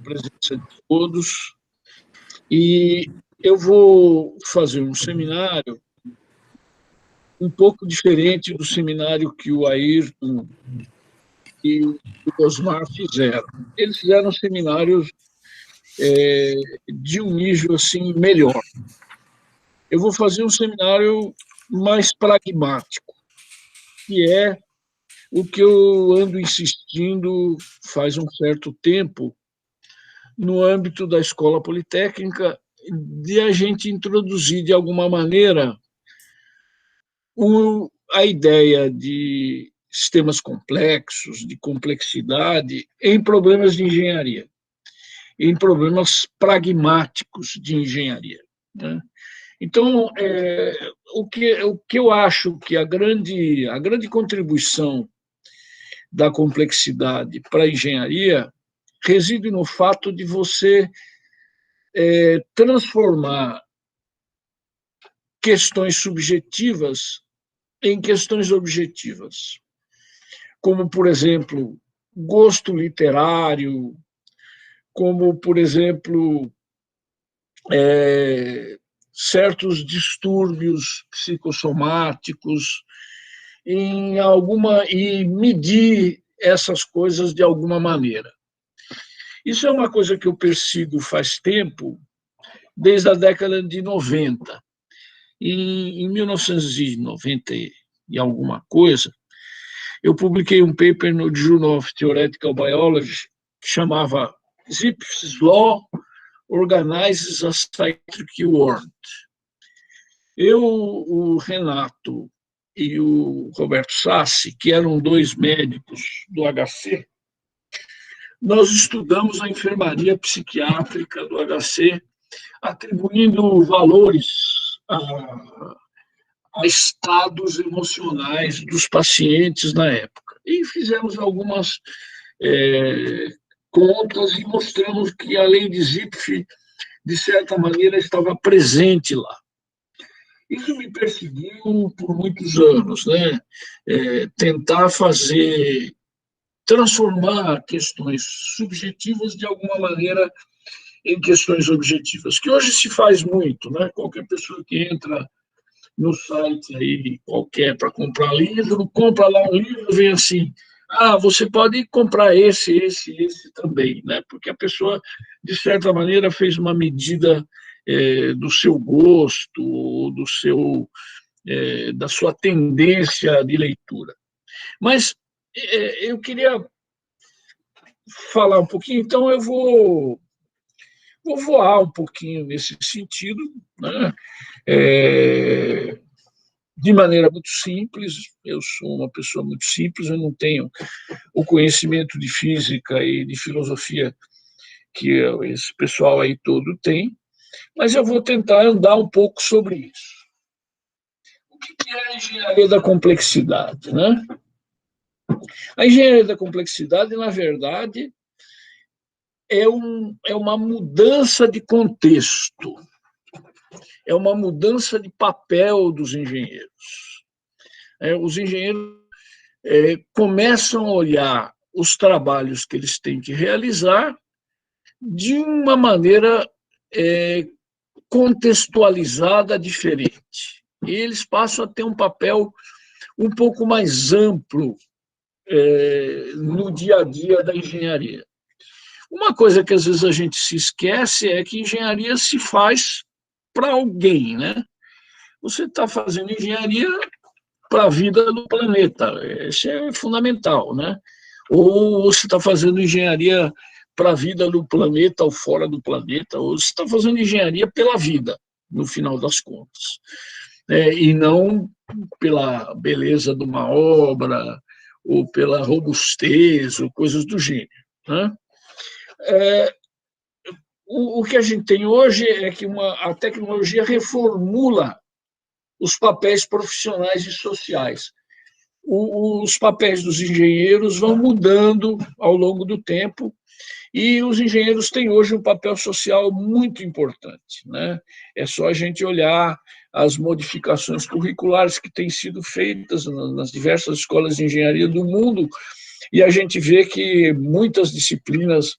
presença de todos. E eu vou fazer um seminário um pouco diferente do seminário que o Ayrton e o Osmar fizeram. Eles fizeram seminários de um nível assim melhor. Eu vou fazer um seminário mais pragmático, que é o que eu ando insistindo faz um certo tempo no âmbito da Escola Politécnica, de a gente introduzir de alguma maneira a ideia de sistemas complexos, de complexidade, em problemas de engenharia, em problemas pragmáticos de engenharia, né? Então, o que eu acho que a grande contribuição da complexidade para a engenharia reside no fato de você transformar questões subjetivas em questões objetivas, como, por exemplo, gosto literário, como, por exemplo, certos distúrbios psicossomáticos, e medir essas coisas de alguma maneira. Isso é uma coisa que eu persigo faz tempo, desde a década de 90. Em 1990 e alguma coisa, eu publiquei um paper no Journal of Theoretical Biology que chamava Zipf's Law Organizes a Cyclic World. Eu, o Renato e o Roberto Sassi, que eram dois médicos do HC, nós estudamos a enfermaria psiquiátrica do HC, atribuindo valores a estados emocionais dos pacientes na época. E fizemos algumas contas e mostramos que a lei de Zipf, de certa maneira, estava presente lá. Isso me perseguiu por muitos anos, né? Tentar transformar questões subjetivas de alguma maneira em questões objetivas, que hoje se faz muito, né? Qualquer pessoa que entra no site aí qualquer para comprar livro, compra lá um livro, vem assim: você pode comprar esse também, né? Porque a pessoa, de certa maneira, fez uma medida do seu gosto, da sua tendência de leitura. Mas eu queria falar um pouquinho, então eu vou voar um pouquinho nesse sentido, né? De maneira muito simples. Eu sou uma pessoa muito simples, eu não tenho o conhecimento de física e de filosofia que esse pessoal aí todo tem, mas eu vou tentar andar um pouco sobre isso. O que é a engenharia da complexidade, né? A engenharia da complexidade, na verdade, é uma mudança de contexto, é uma mudança de papel dos engenheiros. Os engenheiros começam a olhar os trabalhos que eles têm que realizar de uma maneira contextualizada diferente. E eles passam a ter um papel um pouco mais amplo no dia a dia da engenharia. Uma coisa que às vezes a gente se esquece é que engenharia se faz para alguém, né? Você está fazendo engenharia para a vida do planeta, isso é fundamental, né? Ou você está fazendo engenharia para a vida do planeta ou fora do planeta, ou você está fazendo engenharia pela vida, no final das contas, e não pela beleza de uma obra, ou pela robustez, ou coisas do gênero, né? O que a gente tem hoje é que a tecnologia reformula os papéis profissionais e sociais. Os papéis dos engenheiros vão mudando ao longo do tempo, e os engenheiros têm hoje um papel social muito importante, né? É só a gente olhar as modificações curriculares que têm sido feitas nas diversas escolas de engenharia do mundo, e a gente vê que muitas disciplinas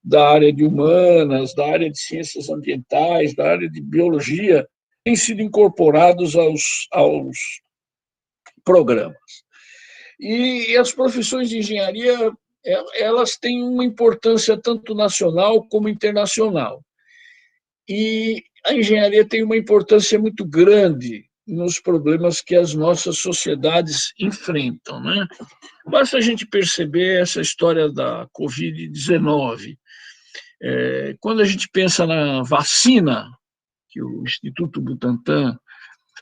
da área de humanas, da área de ciências ambientais, da área de biologia, têm sido incorporados aos programas. E as profissões de engenharia, elas têm uma importância tanto nacional como internacional. E a engenharia tem uma importância muito grande nos problemas que as nossas sociedades enfrentam, né? Basta a gente perceber essa história da Covid-19. Quando a gente pensa na vacina que o Instituto Butantan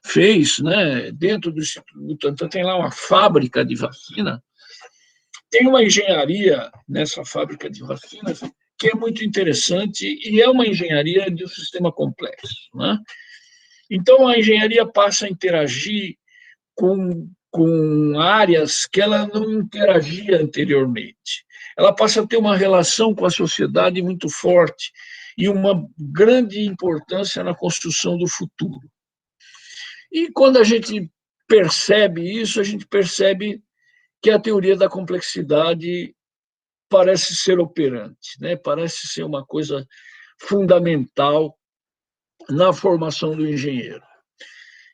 fez, né? Dentro do Instituto Butantan tem lá uma fábrica de vacina, tem uma engenharia nessa fábrica de vacinas que é muito interessante e é uma engenharia de um sistema complexo, né? Então, a engenharia passa a interagir com áreas que ela não interagia anteriormente. Ela passa a ter uma relação com a sociedade muito forte e uma grande importância na construção do futuro. E quando a gente percebe isso, a gente percebe que a teoria da complexidade parece ser operante, né? Parece ser uma coisa fundamental na formação do engenheiro.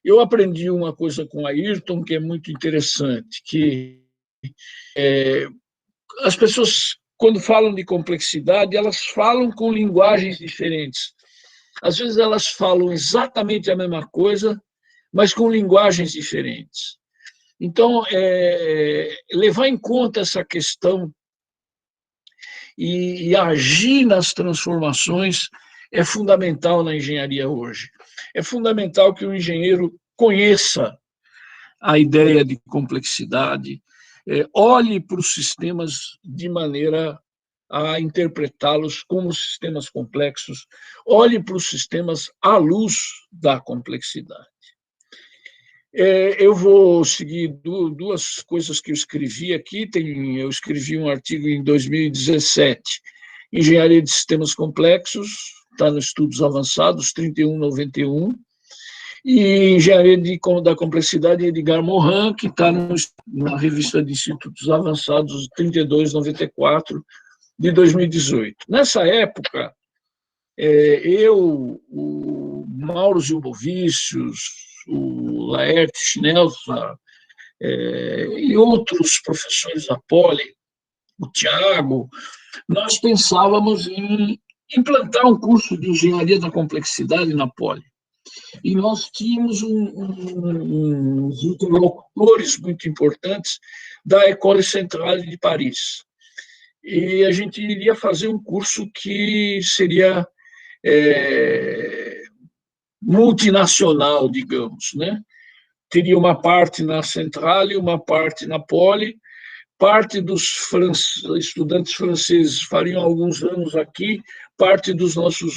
Eu aprendi uma coisa com a Ayrton que é muito interessante, que as pessoas, quando falam de complexidade, elas falam com linguagens diferentes. Às vezes elas falam exatamente a mesma coisa, mas com linguagens diferentes. Então, levar em conta essa questão e agir nas transformações é fundamental na engenharia hoje. É fundamental que o engenheiro conheça a ideia de complexidade, olhe para os sistemas de maneira a interpretá-los como sistemas complexos, olhe para os sistemas à luz da complexidade. Eu vou seguir duas coisas que eu escrevi aqui. Eu escrevi um artigo em 2017, Engenharia de Sistemas Complexos, está nos Estudos Avançados, 3191, e Engenharia da Complexidade, Edgar Morin, que está na revista de Institutos Avançados, 3294, de 2018. Nessa época, o Mauro Zilbovicius, o Laerte Schnelza, e outros professores da Poli, o Tiago, nós pensávamos em implantar um curso de engenharia da complexidade na Poli. E nós tínhamos uns interlocutores muito importantes da École Centrale de Paris. E a gente iria fazer um curso que seria multinacional, digamos, né? Teria uma parte na Centrale, uma parte na Poli, parte dos estudantes franceses fariam alguns anos aqui, parte dos nossos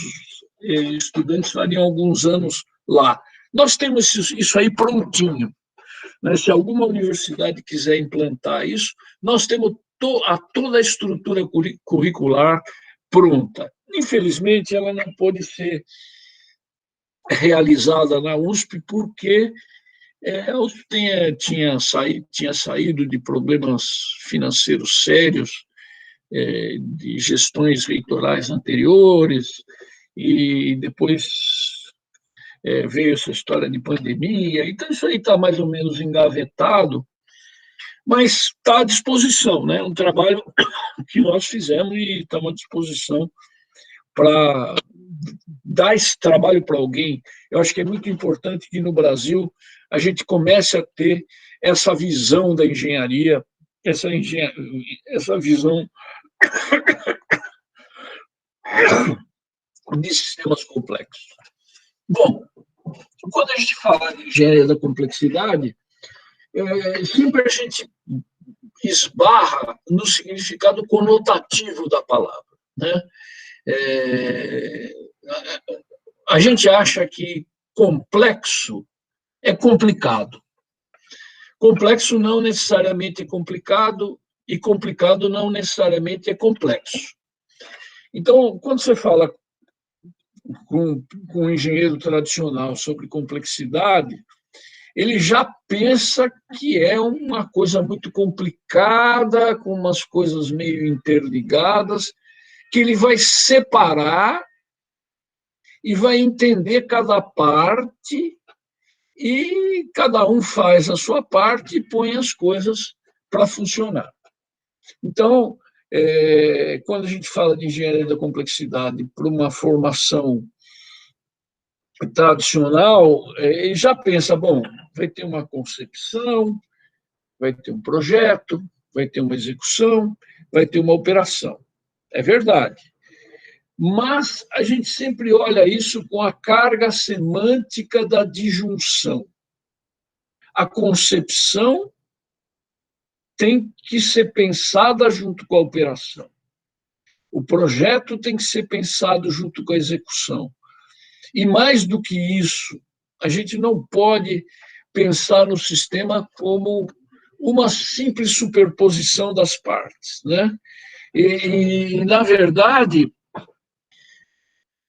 estudantes fariam alguns anos lá. Nós temos isso aí prontinho, né? Se alguma universidade quiser implantar isso, nós temos toda a estrutura curricular pronta. Infelizmente, ela não pode ser realizada na USP porque a USP tinha saído de problemas financeiros sérios, de gestões reitorais anteriores, e depois veio essa história de pandemia, então isso aí está mais ou menos engavetado, mas está à disposição, né? Um trabalho que nós fizemos e estamos à disposição para dar esse trabalho para alguém. Eu acho que é muito importante que no Brasil a gente comece a ter essa visão da engenharia, essa visão de sistemas complexos. Bom, quando a gente fala de engenharia da complexidade, sempre a gente esbarra no significado conotativo da palavra, né? A gente acha que complexo é complicado. Complexo não necessariamente é complicado e complicado não necessariamente é complexo. Então, quando você fala com um engenheiro tradicional sobre complexidade, ele já pensa que é uma coisa muito complicada, com umas coisas meio interligadas, que ele vai separar e vai entender cada parte, e cada um faz a sua parte e põe as coisas para funcionar. Então, quando a gente fala de engenharia da complexidade para uma formação tradicional, ele já pensa, bom, vai ter uma concepção, vai ter um projeto, vai ter uma execução, vai ter uma operação. É verdade. Mas a gente sempre olha isso com a carga semântica da disjunção. A concepção tem que ser pensada junto com a operação. O projeto tem que ser pensado junto com a execução. E mais do que isso, a gente não pode pensar no sistema como uma simples superposição das partes, né? Na verdade,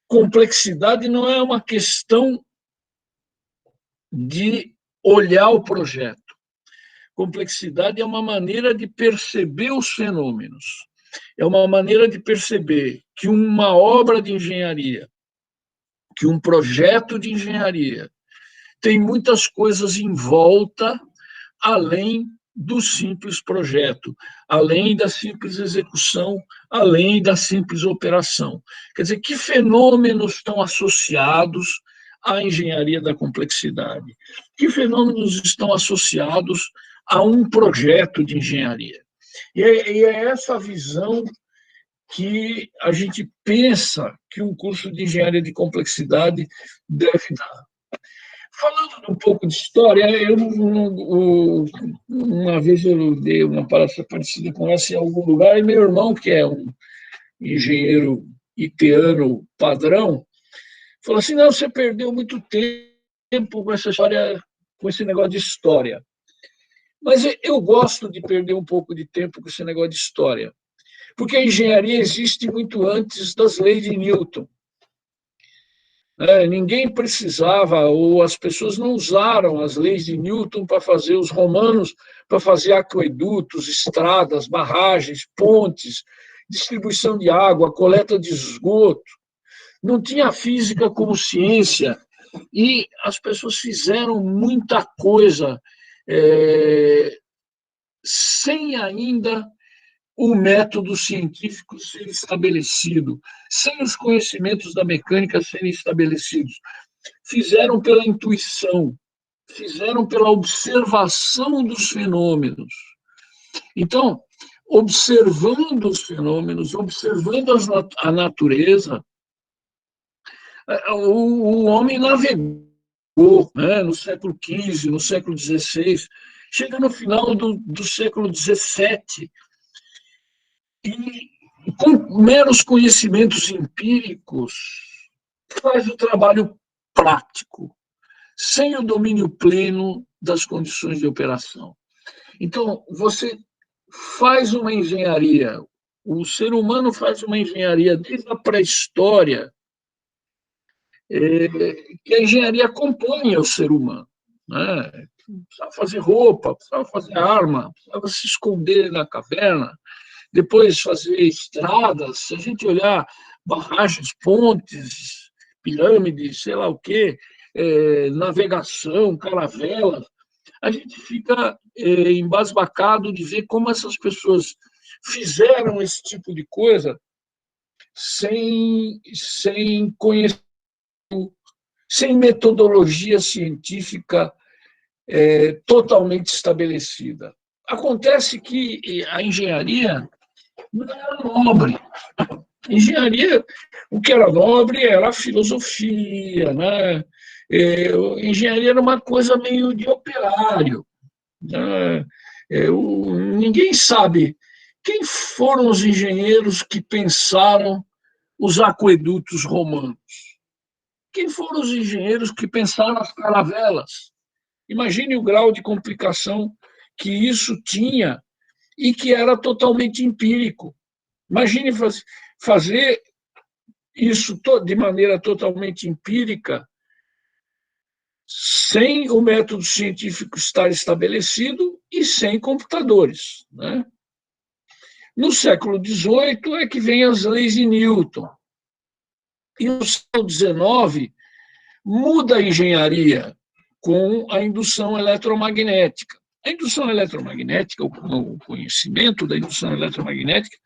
complexidade não é uma questão de olhar o projeto. Complexidade é uma maneira de perceber os fenômenos. É uma maneira de perceber que uma obra de engenharia, que um projeto de engenharia tem muitas coisas em volta, além do simples projeto, além da simples execução, além da simples operação. Quer dizer, que fenômenos estão associados à engenharia da complexidade? Que fenômenos estão associados a um projeto de engenharia? E é essa visão que a gente pensa que um curso de engenharia de complexidade deve dar. Falando um pouco de história, uma vez eu dei uma palestra parecida com essa em algum lugar, e meu irmão, que é um engenheiro itiano padrão, falou assim, não, você perdeu muito tempo com essa história, com esse negócio de história. Mas eu gosto de perder um pouco de tempo com esse negócio de história, porque a engenharia existe muito antes das leis de Newton. Ninguém precisava, ou as pessoas não usaram as leis de Newton para fazer, os romanos, para fazer aquedutos, estradas, barragens, pontes, distribuição de água, coleta de esgoto. Não tinha física como ciência, e as pessoas fizeram muita coisa sem ainda o método científico ser estabelecido, sem os conhecimentos da mecânica serem estabelecidos. Fizeram pela intuição, fizeram pela observação dos fenômenos. Então, observando os fenômenos, observando a natureza, o homem navegou, né, no século XV, no século XVI, chega no final do século XVII, e com meros conhecimentos empíricos, faz o trabalho prático, sem o domínio pleno das condições de operação. Então, você faz uma engenharia, o ser humano faz uma engenharia desde a pré-história, que a engenharia acompanha o ser humano, né? Precisava fazer roupa, precisava fazer arma, precisava se esconder na caverna, depois fazer estradas, se a gente olhar barragens, pontes, pirâmides, sei lá o quê, navegação, caravelas, a gente fica embasbacado de ver como essas pessoas fizeram esse tipo de coisa sem conhecer, sem metodologia científica totalmente estabelecida. Acontece que a engenharia não era nobre. Engenharia, o que era nobre era a filosofia, né? Engenharia era uma coisa meio de operário, né? Ninguém sabe quem foram os engenheiros que pensaram os aquedutos romanos. Quem foram os engenheiros que pensaram as caravelas? Imagine o grau de complicação que isso tinha e que era totalmente empírico. Imagine fazer isso de maneira totalmente empírica, sem o método científico estar estabelecido e sem computadores, né? No século XVIII é que vem as leis de Newton. E no século XIX muda a engenharia com a indução eletromagnética. A indução eletromagnética, o conhecimento da indução eletromagnética,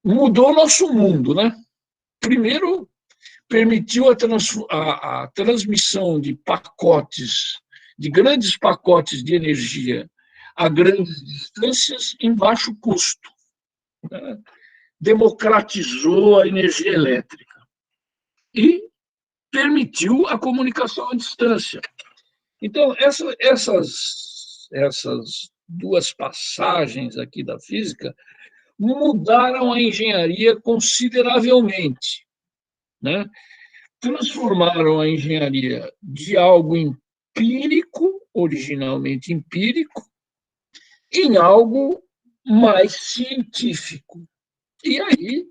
mudou o nosso mundo, né? Primeiro, permitiu a transmissão de pacotes, de grandes pacotes de energia a grandes distâncias em baixo custo, né? Democratizou a energia elétrica e permitiu a comunicação à distância. Então, essas duas passagens aqui da física mudaram a engenharia consideravelmente, né? Transformaram a engenharia de algo empírico, originalmente empírico, em algo mais científico. E aí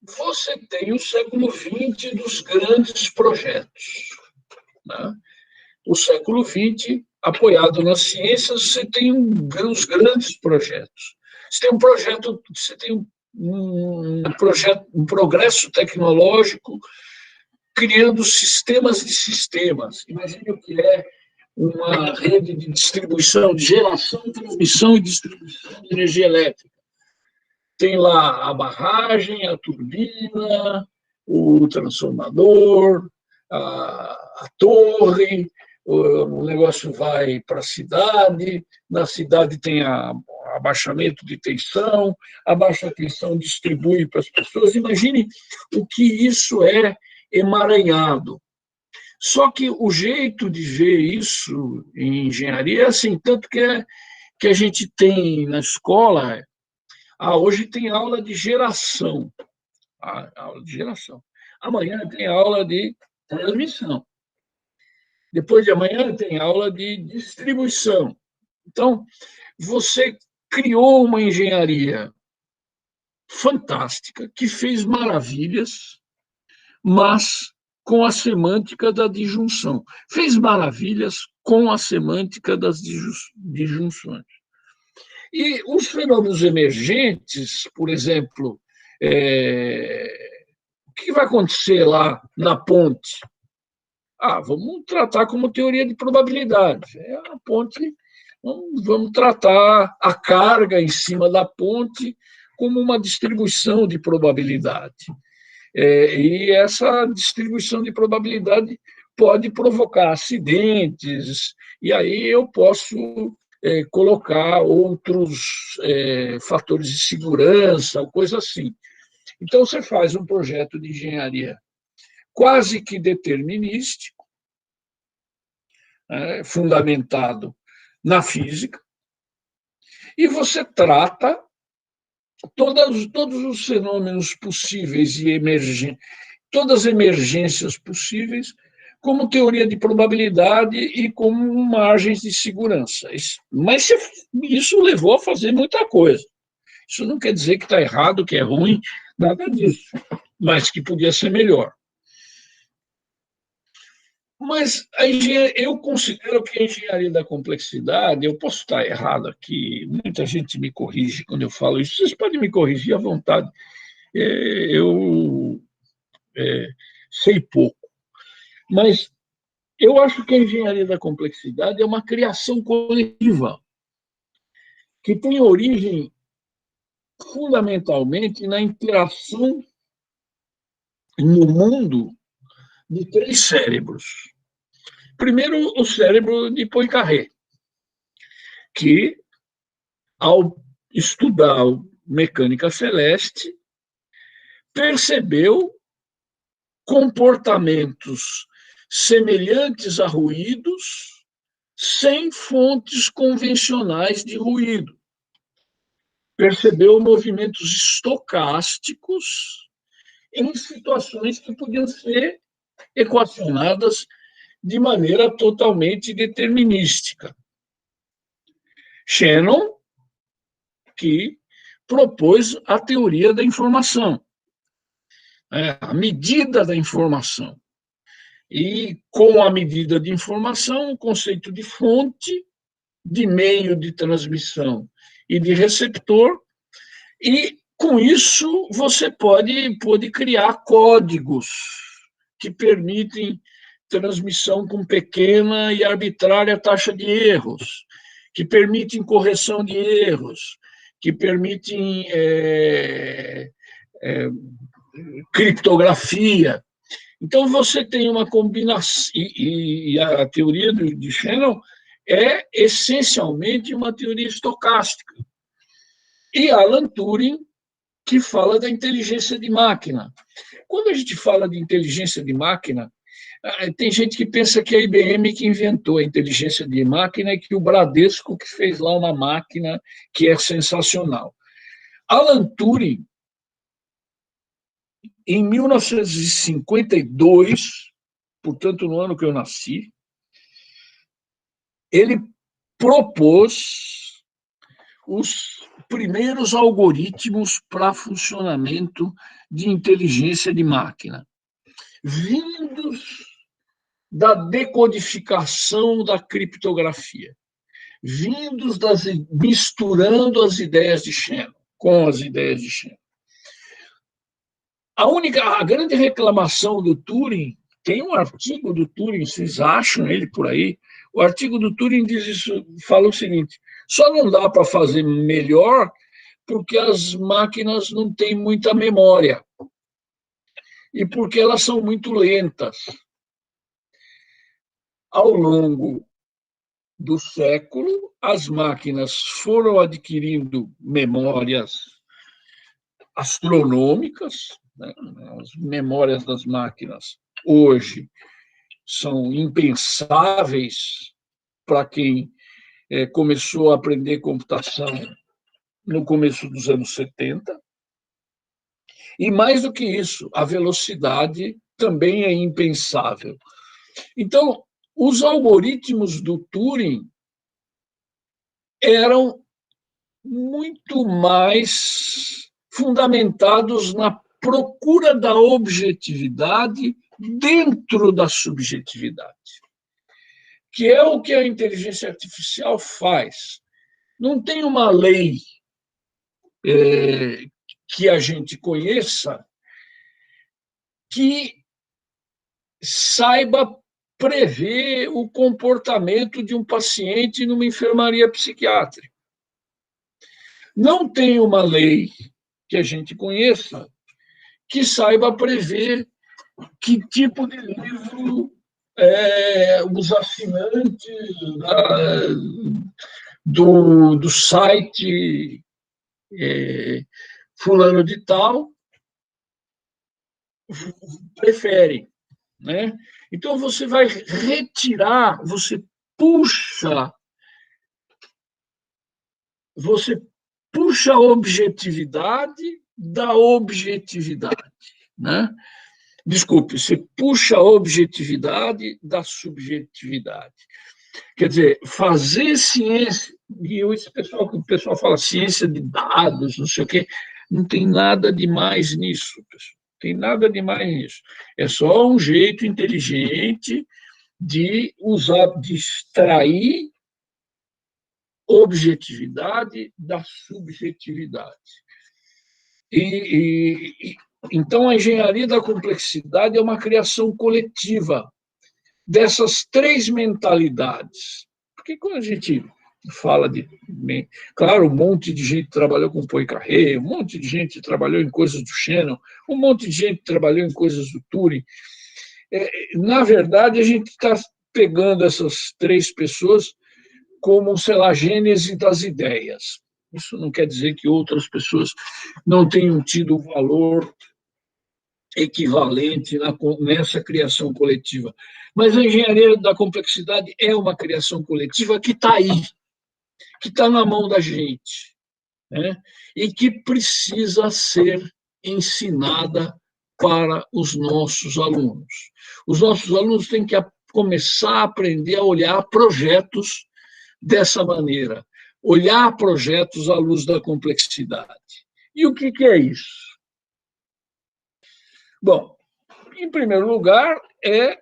você tem o século XX dos grandes projetos, né? O século XX, apoiado nas ciências, você tem os grandes projetos. Você tem um progresso tecnológico criando sistemas de sistemas. Imagine o que é uma rede de distribuição, de geração, transmissão e distribuição de energia elétrica. Tem lá a barragem, a turbina, o transformador, a torre, o negócio vai para a cidade, na cidade tem abaixamento de tensão, a baixa tensão distribui para as pessoas. Imagine o que isso é emaranhado. Só que o jeito de ver isso em engenharia é assim, tanto que a gente tem na escola, hoje tem aula de geração, aula de geração. Amanhã tem aula de transmissão. Depois de amanhã tem aula de distribuição. Então, você criou uma engenharia fantástica que fez maravilhas, mas com a semântica da disjunção. Fez maravilhas com a semântica das disjunções. E os fenômenos emergentes, por exemplo, o que vai acontecer lá na ponte? Vamos tratar como teoria de probabilidade. A ponte, vamos tratar a carga em cima da ponte como uma distribuição de probabilidade. E essa distribuição de probabilidade pode provocar acidentes, e aí eu posso colocar outros fatores de segurança, coisa assim. Então, você faz um projeto de engenharia quase que determinístico, fundamentado na física, e você trata todos os fenômenos possíveis e todas as emergências possíveis como teoria de probabilidade e como margens de segurança. Mas isso levou a fazer muita coisa. Isso não quer dizer que está errado, que é ruim, nada disso, mas que podia ser melhor. Mas eu considero que a engenharia da complexidade, eu posso estar errado aqui, muita gente me corrige quando eu falo isso, vocês podem me corrigir à vontade, eu sei pouco, mas eu acho que a engenharia da complexidade é uma criação coletiva, que tem origem fundamentalmente na interação no mundo de três cérebros. Primeiro, o cérebro de Poincaré, que, ao estudar mecânica celeste, percebeu comportamentos semelhantes a ruídos sem fontes convencionais de ruído. Percebeu movimentos estocásticos em situações que podiam ser equacionadas de maneira totalmente determinística. Shannon, que propôs a teoria da informação, a medida da informação. E, com a medida de informação, o conceito de fonte de meio de transmissão e de receptor, e com isso você pode criar códigos que permitem transmissão com pequena e arbitrária taxa de erros, que permitem correção de erros, que permitem criptografia. Então, você tem uma combinação, e a teoria de Shannon é essencialmente uma teoria estocástica. E Alan Turing, que fala da inteligência de máquina. Quando a gente fala de inteligência de máquina, tem gente que pensa que a IBM que inventou a inteligência de máquina e que o Bradesco que fez lá uma máquina que é sensacional. Alan Turing, em 1952, portanto, no ano que eu nasci, ele propôs os primeiros algoritmos para funcionamento de inteligência de máquina, vindos da decodificação da criptografia, misturando as ideias de Shannon com as ideias de Shannon. A grande reclamação do Turing, tem um artigo do Turing, vocês acham ele por aí? O artigo do Turing diz isso, fala o seguinte: só não dá para fazer melhor porque as máquinas não têm muita memória e porque elas são muito lentas. Ao longo do século, as máquinas foram adquirindo memórias astronômicas, né? As memórias das máquinas hoje são impensáveis para quem começou a aprender computação no começo dos anos 70. E mais do que isso, a velocidade também é impensável. Então, os algoritmos do Turing eram muito mais fundamentados na procura da objetividade dentro da subjetividade, que é o que a inteligência artificial faz. Não tem uma lei que a gente conheça que saiba prever o comportamento de um paciente numa enfermaria psiquiátrica. Não tem uma lei que a gente conheça que saiba prever que tipo de livro os assinantes do site fulano de tal preferem, né? Então, você vai retirar, você puxa a objetividade da objetividade, né? Desculpe, você puxa a objetividade da subjetividade. Quer dizer, fazer ciência, e o pessoal fala ciência de dados, não sei o quê, não tem nada de mais nisso, pessoal. Tem nada de mais nisso. É só um jeito inteligente de extrair objetividade da subjetividade. Então, a engenharia da complexidade é uma criação coletiva dessas três mentalidades. Porque quando a gente fala de... Claro, um monte de gente trabalhou com Poincaré, um monte de gente trabalhou em coisas do Shannon, um monte de gente trabalhou em coisas do Turing. Na verdade, a gente está pegando essas três pessoas como, sei lá, gênese das ideias. Isso não quer dizer que outras pessoas não tenham tido valor equivalente nessa criação coletiva. Mas a engenharia da complexidade é uma criação coletiva que está aí, que está na mão da gente, né? E que precisa ser ensinada para os nossos alunos. Os nossos alunos têm que começar a aprender a olhar projetos dessa maneira, olhar projetos à luz da complexidade. E o que é isso? Bom, em primeiro lugar, é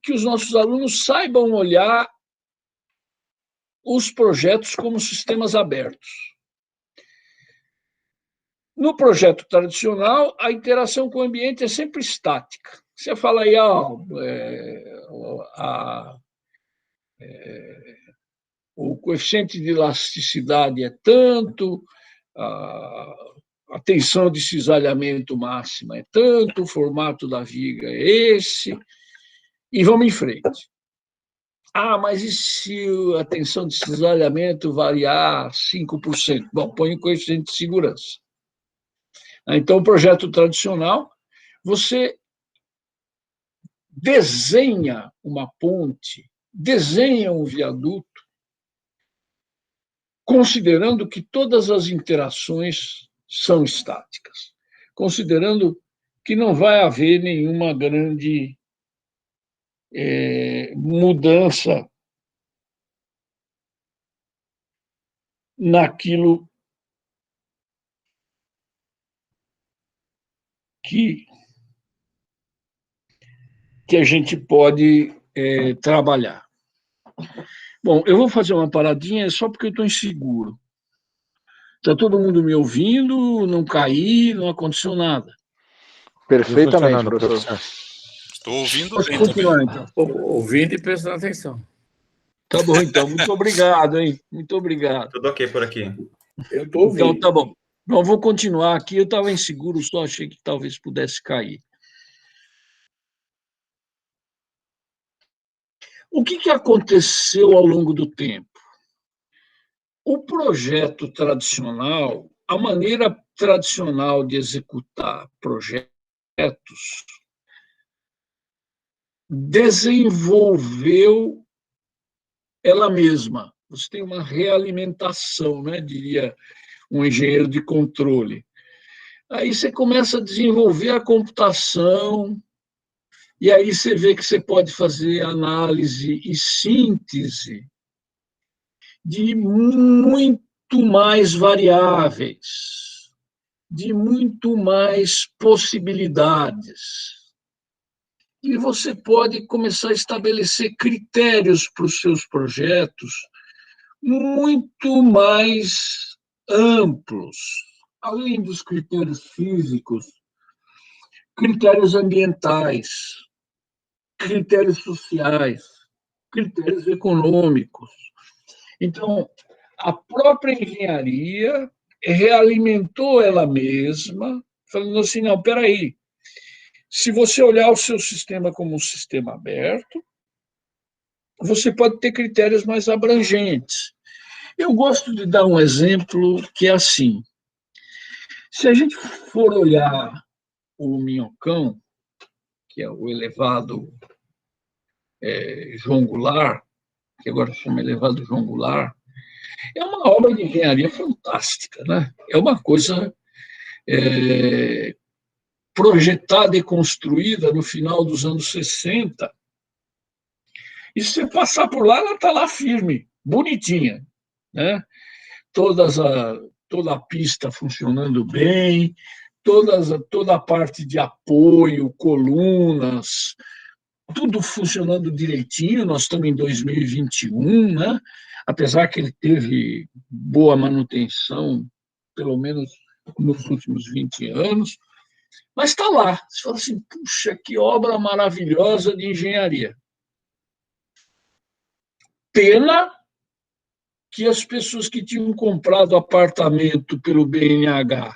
que os nossos alunos saibam olhar os projetos como sistemas abertos. No projeto tradicional, a interação com o ambiente é sempre estática. Você fala aí, o coeficiente de elasticidade é tanto, a tensão de cisalhamento máxima é tanto, o formato da viga é esse, e vamos em frente. Mas e se a tensão de cisalhamento variar 5%? Bom, põe o coeficiente de segurança. Então, o projeto tradicional, você desenha uma ponte, desenha um viaduto, considerando que todas as interações são estáticas, considerando que não vai haver nenhuma grande mudança naquilo que a gente pode trabalhar. Bom, eu vou fazer uma paradinha só porque eu estou inseguro. Está todo mundo me ouvindo? Não caí, não aconteceu nada. Perfeitamente, professor. Estou ouvindo Posso bem continuar, também. então? Ouvindo e prestando atenção. Tá bom, então. Muito obrigado, hein? Muito obrigado. Tudo ok por aqui. Eu estou ouvindo. Então, tá bom. Bom, vou continuar aqui. Eu estava inseguro, só achei que talvez pudesse cair. O que aconteceu ao longo do tempo? O projeto tradicional, a maneira tradicional de executar projetos, desenvolveu ela mesma. Você tem uma realimentação, né, diria um engenheiro de controle. Aí você começa a desenvolver a computação, e aí você vê que você pode fazer análise e síntese de muito mais variáveis, de muito mais possibilidades. E você pode começar a estabelecer critérios para os seus projetos muito mais amplos, além dos critérios físicos, critérios ambientais, critérios sociais, critérios econômicos. Então, a própria engenharia realimentou ela mesma, falando assim, não, espera aí, se você olhar o seu sistema como um sistema aberto, você pode ter critérios mais abrangentes. Eu gosto de dar um exemplo que é assim, se a gente for olhar o Minhocão, que é o elevado João Goulart, que agora chama elevado João Goulart, é uma obra de engenharia fantástica, né? É uma coisa projetada e construída no final dos anos 60, e se você passar por lá, ela está lá firme, bonitinha, né? Toda a pista funcionando bem, toda a parte de apoio, colunas, tudo funcionando direitinho. Nós estamos em 2021, né? Apesar que ele teve boa manutenção, pelo menos nos últimos 20 anos, mas está lá. Você fala assim, puxa, que obra maravilhosa de engenharia. Pena que as pessoas que tinham comprado apartamento pelo BNH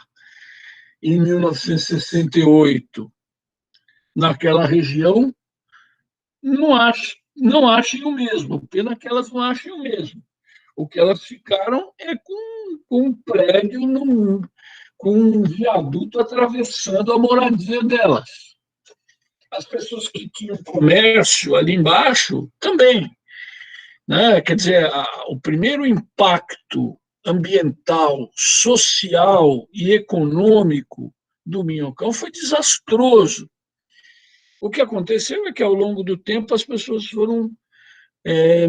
em 1968, naquela região, não achem o mesmo. Pena que elas não achem o mesmo. O que elas ficaram é com um prédio, com um viaduto atravessando a moradia delas. As pessoas que tinham comércio ali embaixo também. Né? Quer dizer, o primeiro impacto ambiental, social e econômico do Minhocão foi desastroso. O que aconteceu é que, ao longo do tempo, as pessoas foram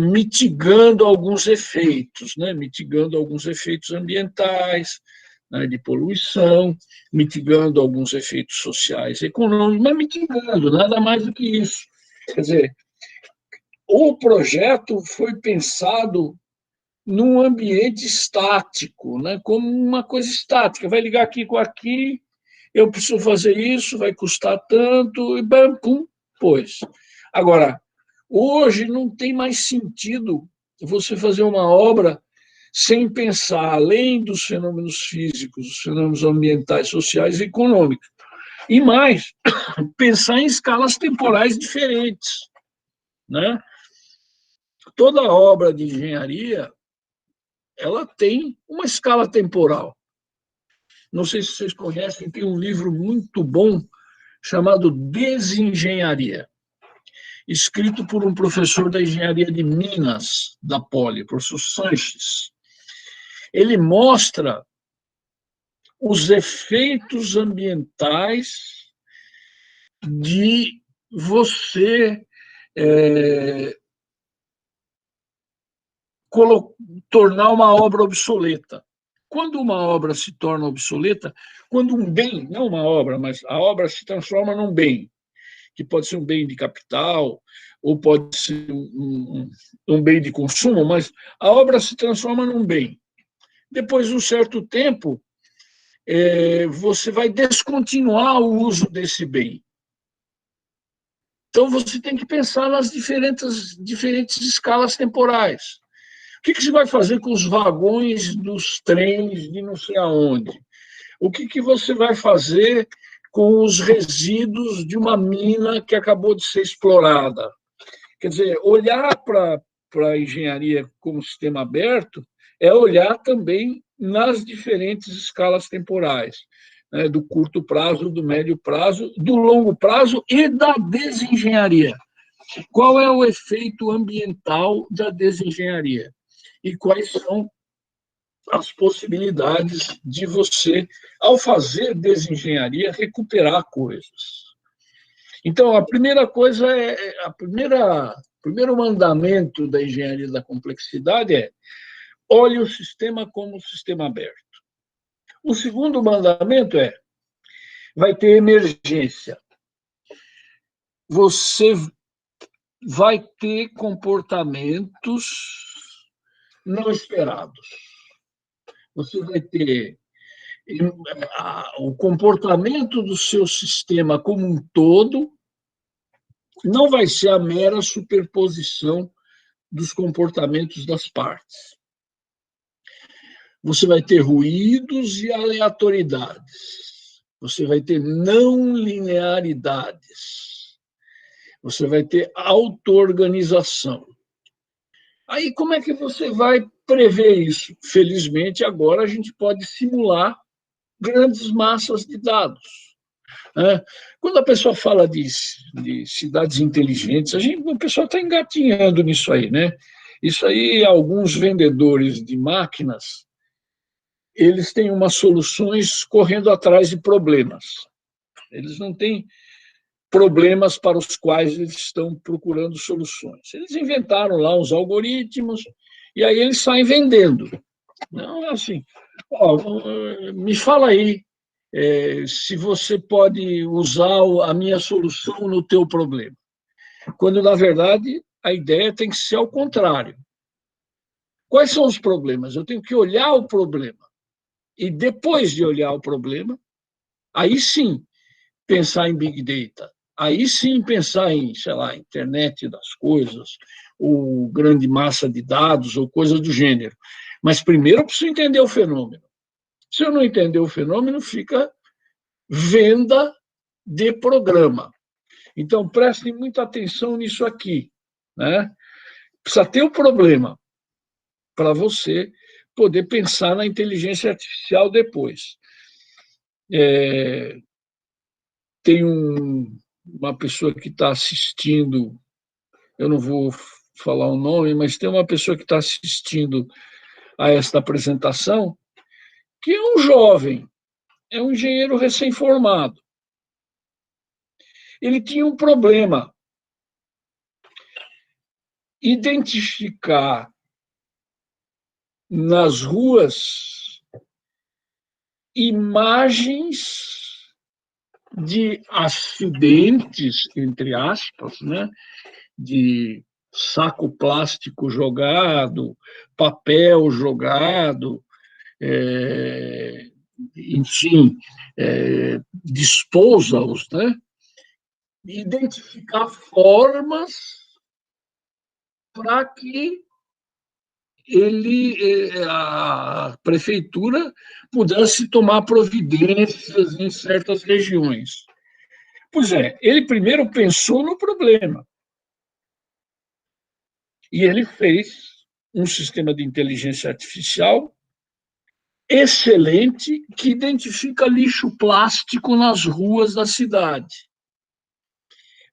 mitigando alguns efeitos, né? Mitigando alguns efeitos ambientais, né? De poluição, mitigando alguns efeitos sociais, econômicos, mas mitigando, nada mais do que isso. Quer dizer, o projeto foi pensado num ambiente estático, né? Como uma coisa estática. Vai ligar aqui com aqui, eu preciso fazer isso, vai custar tanto, e bam, pum, pois. Agora, hoje não tem mais sentido você fazer uma obra sem pensar, além dos fenômenos físicos, dos fenômenos ambientais, sociais e econômicos. E mais, pensar em escalas temporais diferentes, né? Toda obra de engenharia, ela tem uma escala temporal. Não sei se vocês conhecem, tem um livro muito bom chamado Desengenharia, escrito por um professor da engenharia de Minas, da Poli, professor Sanches. Ele mostra os efeitos ambientais de você tornar uma obra obsoleta. Quando uma obra se torna obsoleta, quando um bem, não uma obra, mas a obra se transforma num bem, que pode ser um bem de capital, ou pode ser um bem de consumo, mas a obra se transforma num bem. Depois de um certo tempo, você vai descontinuar o uso desse bem. Então, você tem que pensar nas diferentes escalas temporais. O que você vai fazer com os vagões dos trens de não sei aonde? O que você vai fazer com os resíduos de uma mina que acabou de ser explorada? Quer dizer, olhar para a engenharia como sistema aberto é olhar também nas diferentes escalas temporais, né, do curto prazo, do médio prazo, do longo prazo e da desengenharia. Qual é o efeito ambiental da desengenharia? E quais são as possibilidades de você, ao fazer desengenharia, recuperar coisas? Então, a primeira coisa o primeiro mandamento da engenharia da complexidade é: olhe o sistema como sistema aberto. O segundo mandamento é: vai ter emergência. Você vai ter comportamentos não esperados. Você vai ter o comportamento do seu sistema como um todo, não vai ser a mera superposição dos comportamentos das partes. Você vai ter ruídos e aleatoriedades. Você vai ter não linearidades. Você vai ter auto-organização. Aí, como é que você vai prever isso? Felizmente, agora a gente pode simular grandes massas de dados. Quando a pessoa fala de cidades inteligentes, o pessoal está engatinhando nisso aí, né? Isso aí, alguns vendedores de máquinas, eles têm umas soluções correndo atrás de problemas. Eles não têm problemas para os quais eles estão procurando soluções. Eles inventaram lá uns algoritmos e aí eles saem vendendo. Não, assim, me fala aí se você pode usar a minha solução no teu problema. Quando, na verdade, a ideia tem que ser ao contrário. Quais são os problemas? Eu tenho que olhar o problema. E depois de olhar o problema, aí sim pensar em Big Data. Aí sim pensar em, sei lá, internet das coisas, ou grande massa de dados, ou coisas do gênero. Mas primeiro eu preciso entender o fenômeno. Se eu não entender o fenômeno, fica venda de programa. Então, prestem muita atenção nisso aqui, né? Precisa ter o problema para você poder pensar na inteligência artificial depois. Tem uma pessoa que está assistindo, eu não vou falar o nome, mas tem uma pessoa que está assistindo a esta apresentação, que é um jovem, é um engenheiro recém-formado. Ele tinha um problema: identificar nas ruas imagens de acidentes, entre aspas, né, de saco plástico jogado, papel jogado, enfim, disposals, né? Identificar formas para que a prefeitura pudesse tomar providências em certas regiões. Pois é, ele primeiro pensou no problema. E ele fez um sistema de inteligência artificial excelente que identifica lixo plástico nas ruas da cidade.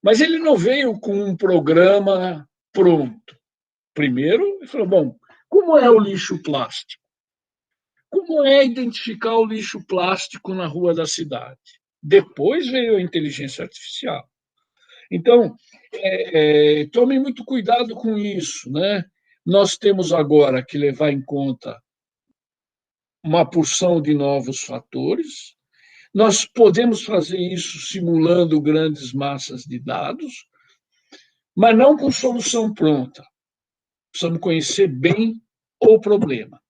Mas ele não veio com um programa pronto. Primeiro, ele falou, bom, como é o lixo plástico? Como é identificar o lixo plástico na rua da cidade? Depois veio a inteligência artificial. Então, tome muito cuidado com isso, né? Nós temos agora que levar em conta uma porção de novos fatores. Nós podemos fazer isso simulando grandes massas de dados, mas não com solução pronta. Precisamos conhecer bem o problema.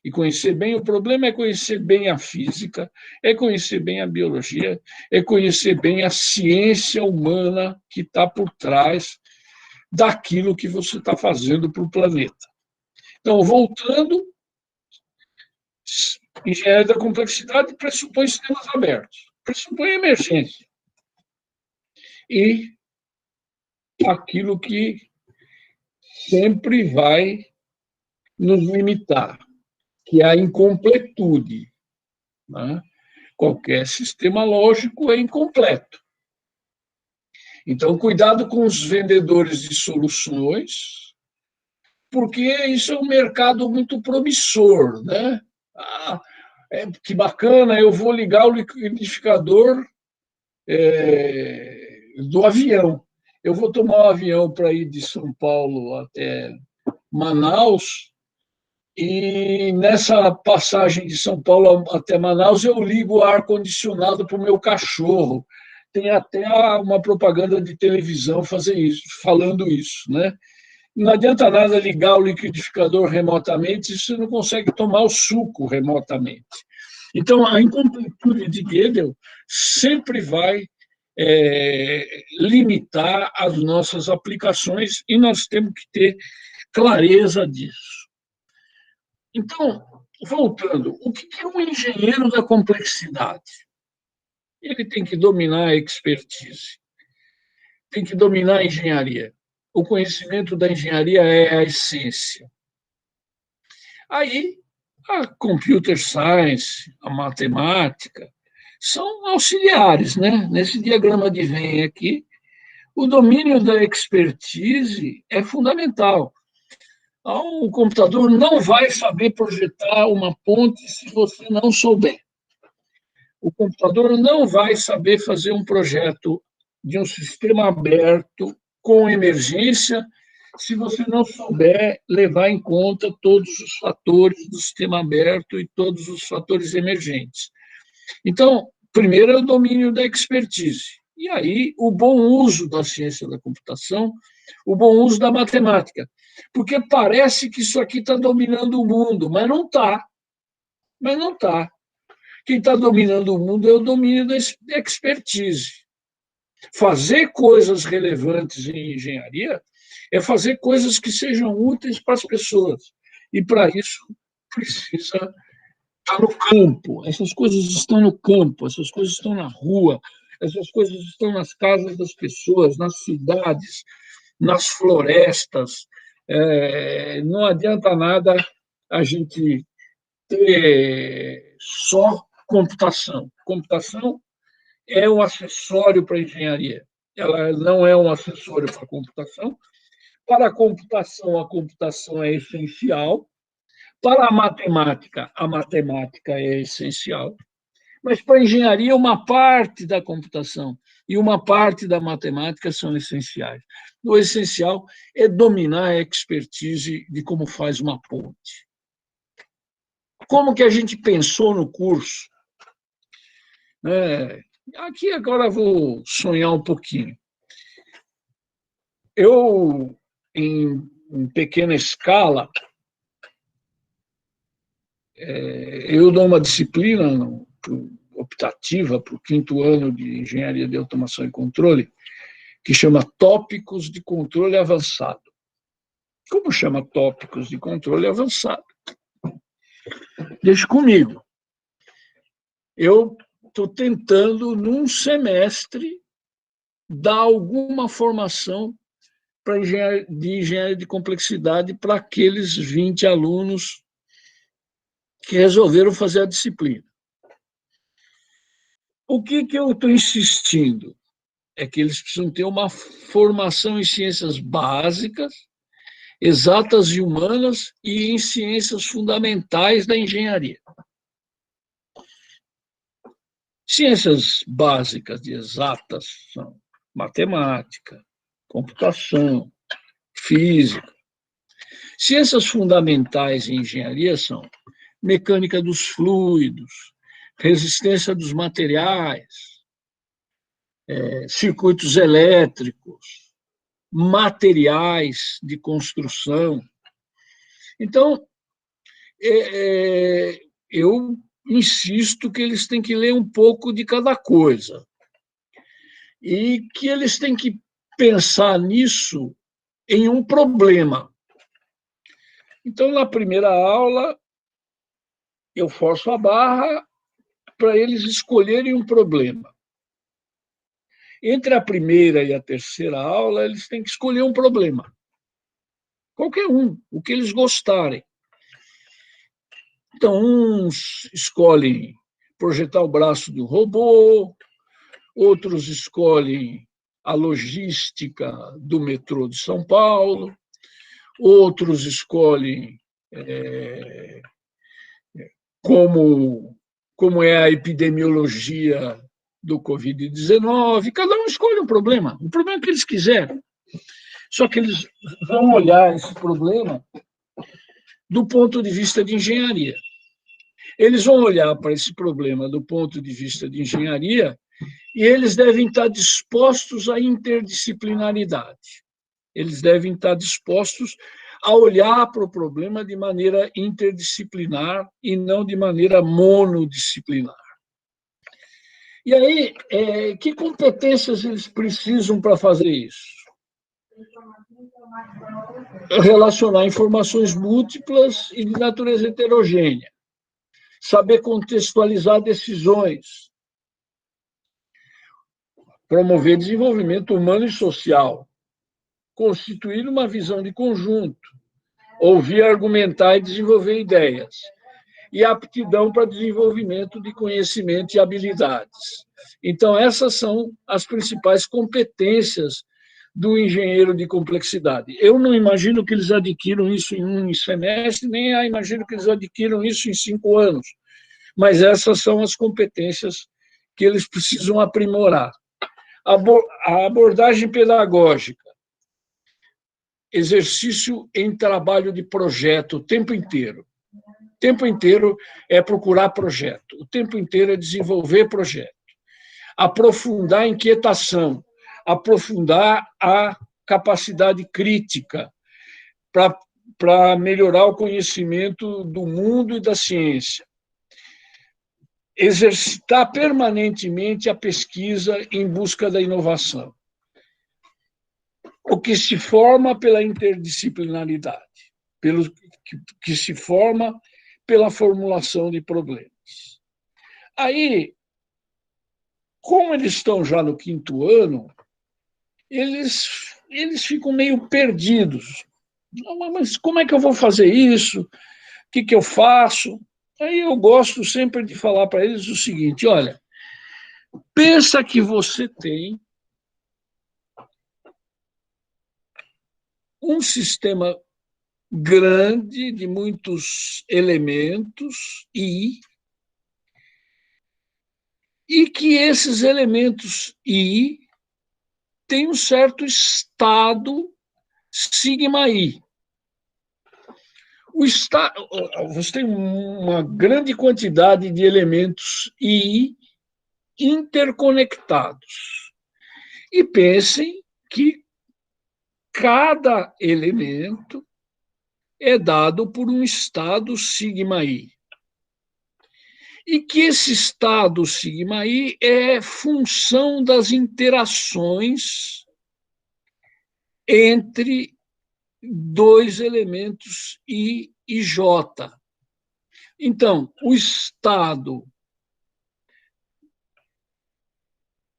E conhecer bem o problema é conhecer bem a física, é conhecer bem a biologia, é conhecer bem a ciência humana que está por trás daquilo que você está fazendo para o planeta. Então, voltando, engenharia da complexidade pressupõe sistemas abertos, pressupõe emergência. E aquilo que sempre vai nos limitar, que é a incompletude. Né? Qualquer sistema lógico é incompleto. Então, cuidado com os vendedores de soluções, porque isso é um mercado muito promissor, né? Que bacana, eu vou ligar o liquidificador do avião. Eu vou tomar um avião para ir de São Paulo até Manaus, e nessa passagem de São Paulo até Manaus, eu ligo o ar-condicionado para o meu cachorro. Tem até uma propaganda de televisão falando isso, né? Não adianta nada ligar o liquidificador remotamente se você não consegue tomar o suco remotamente. Então, a incompletude de Gödel sempre vai limitar as nossas aplicações e nós temos que ter clareza disso. Então, voltando, o que é um engenheiro da complexidade? Ele tem que dominar a expertise, tem que dominar a engenharia. O conhecimento da engenharia é a essência. Aí, a computer science, a matemática, são auxiliares, né? Nesse diagrama de Venn aqui, o domínio da expertise é fundamental. O computador não vai saber projetar uma ponte se você não souber. O computador não vai saber fazer um projeto de um sistema aberto com emergência se você não souber levar em conta todos os fatores do sistema aberto e todos os fatores emergentes. Então, primeiro é o domínio da expertise. E aí, o bom uso da ciência da computação, o bom uso da matemática. Porque parece que isso aqui está dominando o mundo, mas não está. Mas não está. Quem está dominando o mundo é o domínio da expertise. Fazer coisas relevantes em engenharia é fazer coisas que sejam úteis para as pessoas. E, para isso, precisa estar no campo. Essas coisas estão no campo, essas coisas estão na rua, essas coisas estão nas casas das pessoas, nas cidades, nas florestas. Não adianta nada a gente ter só computação. Computação é um acessório para a engenharia. Ela não é um acessório para a computação. Para a computação é essencial. Para a matemática é essencial. Mas para a engenharia, uma parte da computação e uma parte da matemática são essenciais. O essencial é dominar a expertise de como faz uma ponte. Como que a gente pensou no curso? Aqui agora vou sonhar um pouquinho. Eu em pequena escala, eu dou uma disciplina optativa para o 5º ano de Engenharia de Automação e Controle, que chama Tópicos de Controle Avançado. Como chama Tópicos de Controle Avançado? Deixa comigo. Eu estou tentando, num semestre, dar alguma formação de engenharia de complexidade para aqueles 20 alunos que resolveram fazer a disciplina. O que eu estou insistindo? É que eles precisam ter uma formação em ciências básicas, exatas e humanas e em ciências fundamentais da engenharia. Ciências básicas e exatas são matemática, computação, física. Ciências fundamentais em engenharia são mecânica dos fluidos, resistência dos materiais, circuitos elétricos, materiais de construção. Então, eu insisto que eles têm que ler um pouco de cada coisa e que eles têm que pensar nisso em um problema. Então, na primeira aula, eu forço a barra para eles escolherem um problema. Entre a primeira e a terceira aula, eles têm que escolher um problema. Qualquer um, o que eles gostarem. Então, uns escolhem projetar o braço de um robô, outros escolhem a logística do metrô de São Paulo, outros escolhem como é a epidemiologia do Covid-19. Cada um escolhe um problema que eles quiserem. Só que eles vão olhar esse problema do ponto de vista de engenharia. Eles vão olhar para esse problema do ponto de vista de engenharia e eles devem estar dispostos à interdisciplinaridade. Eles devem estar dispostos a olhar para o problema de maneira interdisciplinar e não de maneira monodisciplinar. E aí, que competências eles precisam para fazer isso? Relacionar informações múltiplas e de natureza heterogênea. Saber contextualizar decisões. Promover desenvolvimento humano e social. Constituir uma visão de conjunto. Ouvir, argumentar e desenvolver ideias. E aptidão para desenvolvimento de conhecimento e habilidades. Então, essas são as principais competências do engenheiro de complexidade. Eu não imagino que eles adquiram isso em um semestre, nem imagino que eles adquiram isso em 5 anos, mas essas são as competências que eles precisam aprimorar. A abordagem pedagógica, exercício em trabalho de projeto o tempo inteiro. O tempo inteiro é procurar projeto, o tempo inteiro é desenvolver projeto. Aprofundar a inquietação, aprofundar a capacidade crítica para melhorar o conhecimento do mundo e da ciência. Exercitar permanentemente a pesquisa em busca da inovação. O que se forma pela interdisciplinaridade, que se forma pela formulação de problemas. Aí, como eles estão já no 5º ano, eles ficam meio perdidos. Mas como é que eu vou fazer isso? O que eu faço? Aí eu gosto sempre de falar para eles o seguinte: olha, pensa que você tem um sistema grande de muitos elementos e que esses elementos têm um certo estado sigma I. Você tem uma grande quantidade de elementos I interconectados. E pensem que cada elemento é dado por um estado sigma-i. E que esse estado sigma-i é função das interações entre dois elementos I e J. Então, o estado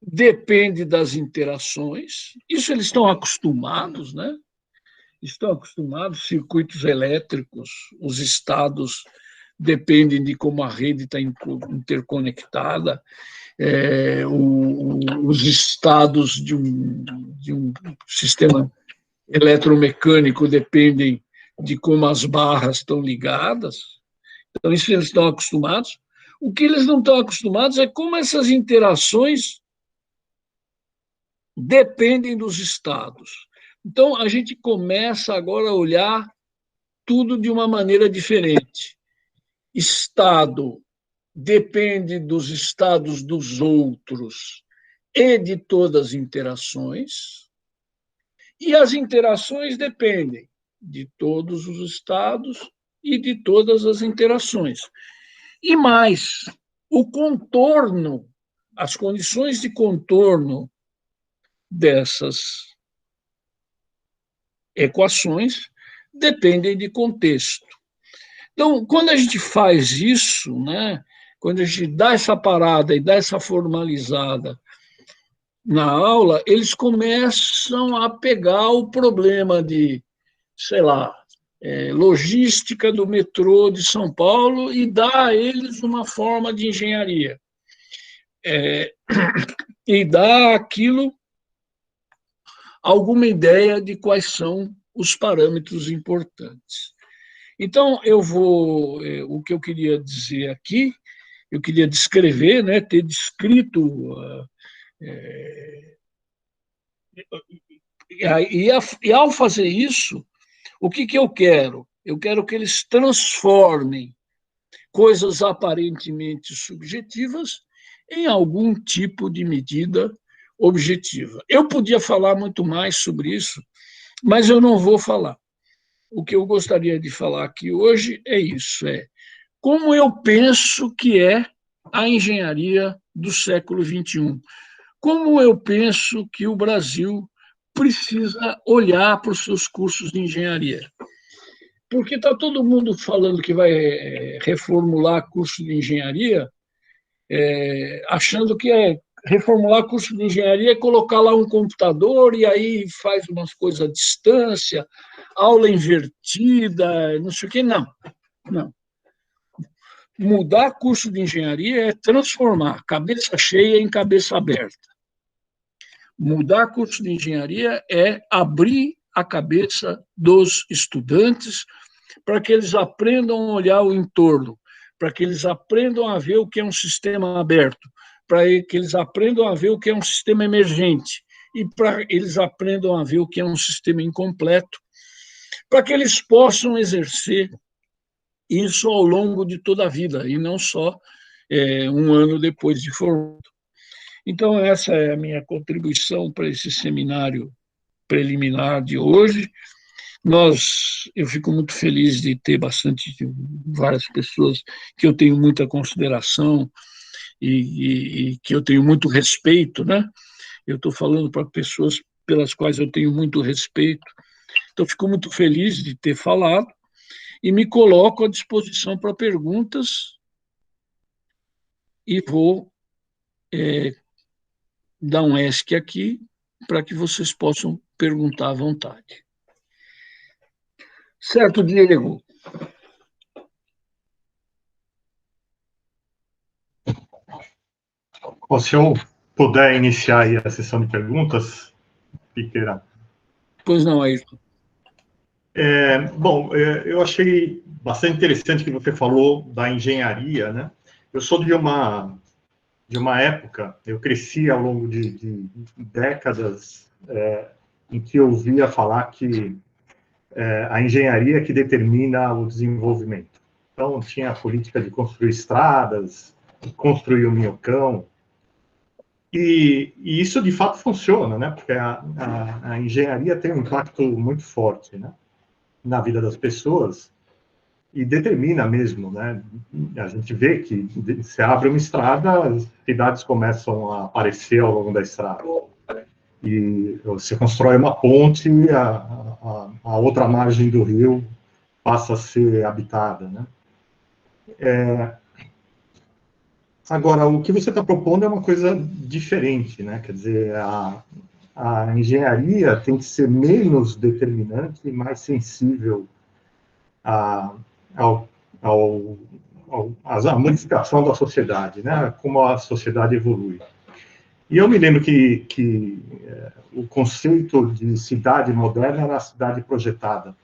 depende das interações, isso eles estão acostumados, né? Estão acostumados, circuitos elétricos, os estados dependem de como a rede está interconectada, os estados de um sistema eletromecânico dependem de como as barras estão ligadas. Então, isso eles estão acostumados. O que eles não estão acostumados é como essas interações dependem dos estados. Então, a gente começa agora a olhar tudo de uma maneira diferente. Estado depende dos estados dos outros e de todas as interações, e as interações dependem de todos os estados e de todas as interações. E mais, o contorno, as condições de contorno dessas equações dependem de contexto. Então, quando a gente faz isso, né, quando a gente dá essa parada e dá essa formalizada na aula, eles começam a pegar o problema de, sei lá, logística do metrô de São Paulo e dar a eles uma forma de engenharia. E dar aquilo alguma ideia de quais são os parâmetros importantes. Então, o que eu queria dizer aqui, eu queria descrever, né, ter descrito e ao fazer isso, o que eu quero? Eu quero que eles transformem coisas aparentemente subjetivas em algum tipo de medida objetiva. Eu podia falar muito mais sobre isso, mas eu não vou falar. O que eu gostaria de falar aqui hoje é isso, como eu penso que é a engenharia do século XXI. Como eu penso que o Brasil precisa olhar para os seus cursos de engenharia. Porque está todo mundo falando que vai reformular curso de engenharia, achando que reformular curso de engenharia é colocar lá um computador e aí faz umas coisas à distância, aula invertida, não sei o quê. Não. Mudar curso de engenharia é transformar cabeça cheia em cabeça aberta. Mudar curso de engenharia é abrir a cabeça dos estudantes para que eles aprendam a olhar o entorno, para que eles aprendam a ver o que é um sistema aberto, para que eles aprendam a ver o que é um sistema emergente e para que eles aprendam a ver o que é um sistema incompleto, para que eles possam exercer isso ao longo de toda a vida e não só um ano depois de formado. Então, essa é a minha contribuição para esse seminário preliminar de hoje. Eu fico muito feliz de ter várias pessoas que eu tenho muita consideração e que eu tenho muito respeito, né? Eu estou falando para pessoas pelas quais eu tenho muito respeito. Então, fico muito feliz de ter falado e me coloco à disposição para perguntas e vou dar um ESC aqui para que vocês possam perguntar à vontade. Certo, Diego? Bom, se eu puder iniciar aí a sessão de perguntas, Piqueira. Pois não, Ayrton. Bom, eu achei bastante interessante que você falou da engenharia, né? Eu sou de uma época, eu cresci ao longo de décadas em que eu ouvia falar que a engenharia é que determina o desenvolvimento. Então, tinha a política de construir estradas, construir o minhocão. E isso, de fato, funciona, né? Porque a engenharia tem um impacto muito forte, né, na vida das pessoas e determina mesmo, né? A gente vê que se abre uma estrada, as cidades começam a aparecer ao longo da estrada. E você constrói uma ponte, a outra margem do rio passa a ser habitada, né? Agora, o que você está propondo é uma coisa diferente, né? Quer dizer, a engenharia tem que ser menos determinante e mais sensível à modificação da sociedade, né? Como a sociedade evolui. E eu me lembro que o conceito de cidade moderna era a cidade projetada.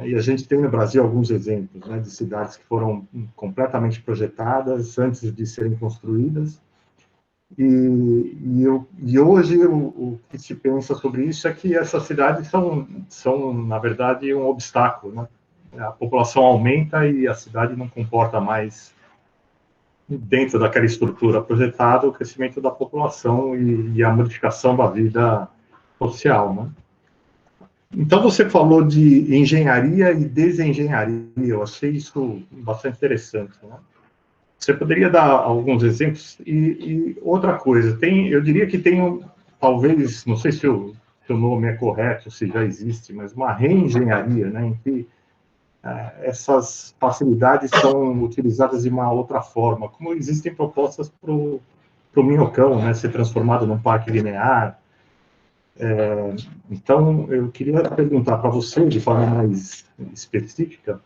E a gente tem no Brasil alguns exemplos, né, de cidades que foram completamente projetadas antes de serem construídas. E hoje o que se pensa sobre isso é que essas cidades são na verdade, um obstáculo, né? A população aumenta e a cidade não comporta mais, dentro daquela estrutura projetada, o crescimento da população e a modificação da vida social, né? Então, você falou de engenharia e desengenharia, eu achei isso bastante interessante, né? Você poderia dar alguns exemplos? E outra coisa, eu diria que tem, talvez, não sei se o nome é correto, se já existe, mas uma reengenharia, né, em que essas facilidades são utilizadas de uma outra forma, como existem propostas para o Minhocão, né, ser transformado num parque linear. Então, eu queria perguntar para você, de forma mais específica,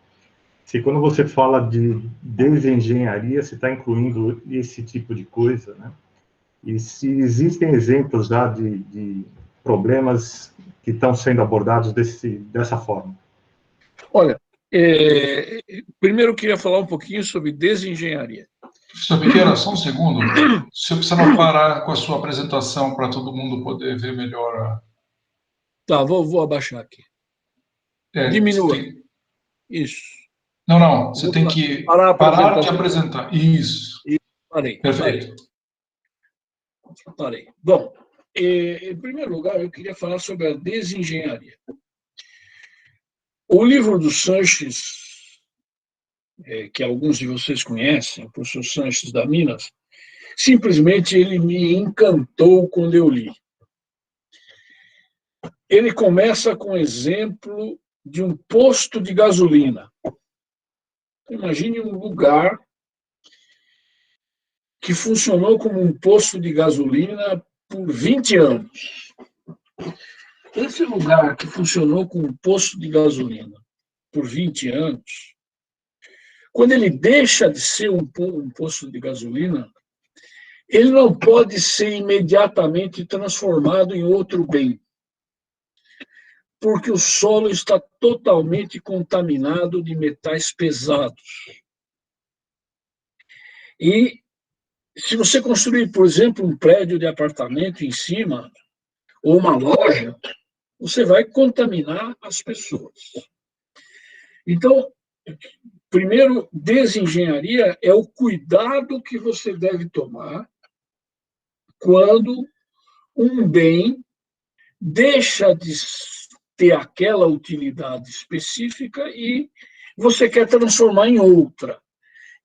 se quando você fala de desengenharia, você está incluindo esse tipo de coisa, né? E se existem exemplos já de problemas que estão sendo abordados dessa forma. Olha, primeiro eu queria falar um pouquinho sobre desengenharia. Professor Pequeno, só um segundo. Se você não parar com a sua apresentação para todo mundo poder ver melhor. Tá, vou abaixar aqui. Diminua. Isso. Não, você tem que parar de apresentar. Isso. Parei. Perfeito. Parei. Bom, em primeiro lugar, eu queria falar sobre a desengenharia. O livro do Sanches, que alguns de vocês conhecem, o professor Sanches da Minas, simplesmente ele me encantou quando eu li. Ele começa com o exemplo de um posto de gasolina. Imagine um lugar que funcionou como um posto de gasolina por 20 anos. Esse lugar que funcionou como um posto de gasolina por 20 anos, quando ele deixa de ser um posto de gasolina, ele não pode ser imediatamente transformado em outro bem, porque o solo está totalmente contaminado de metais pesados. E se você construir, por exemplo, um prédio de apartamento em cima, ou uma loja, você vai contaminar as pessoas. Então, primeiro, desengenharia é o cuidado que você deve tomar quando um bem deixa de ter aquela utilidade específica e você quer transformar em outra.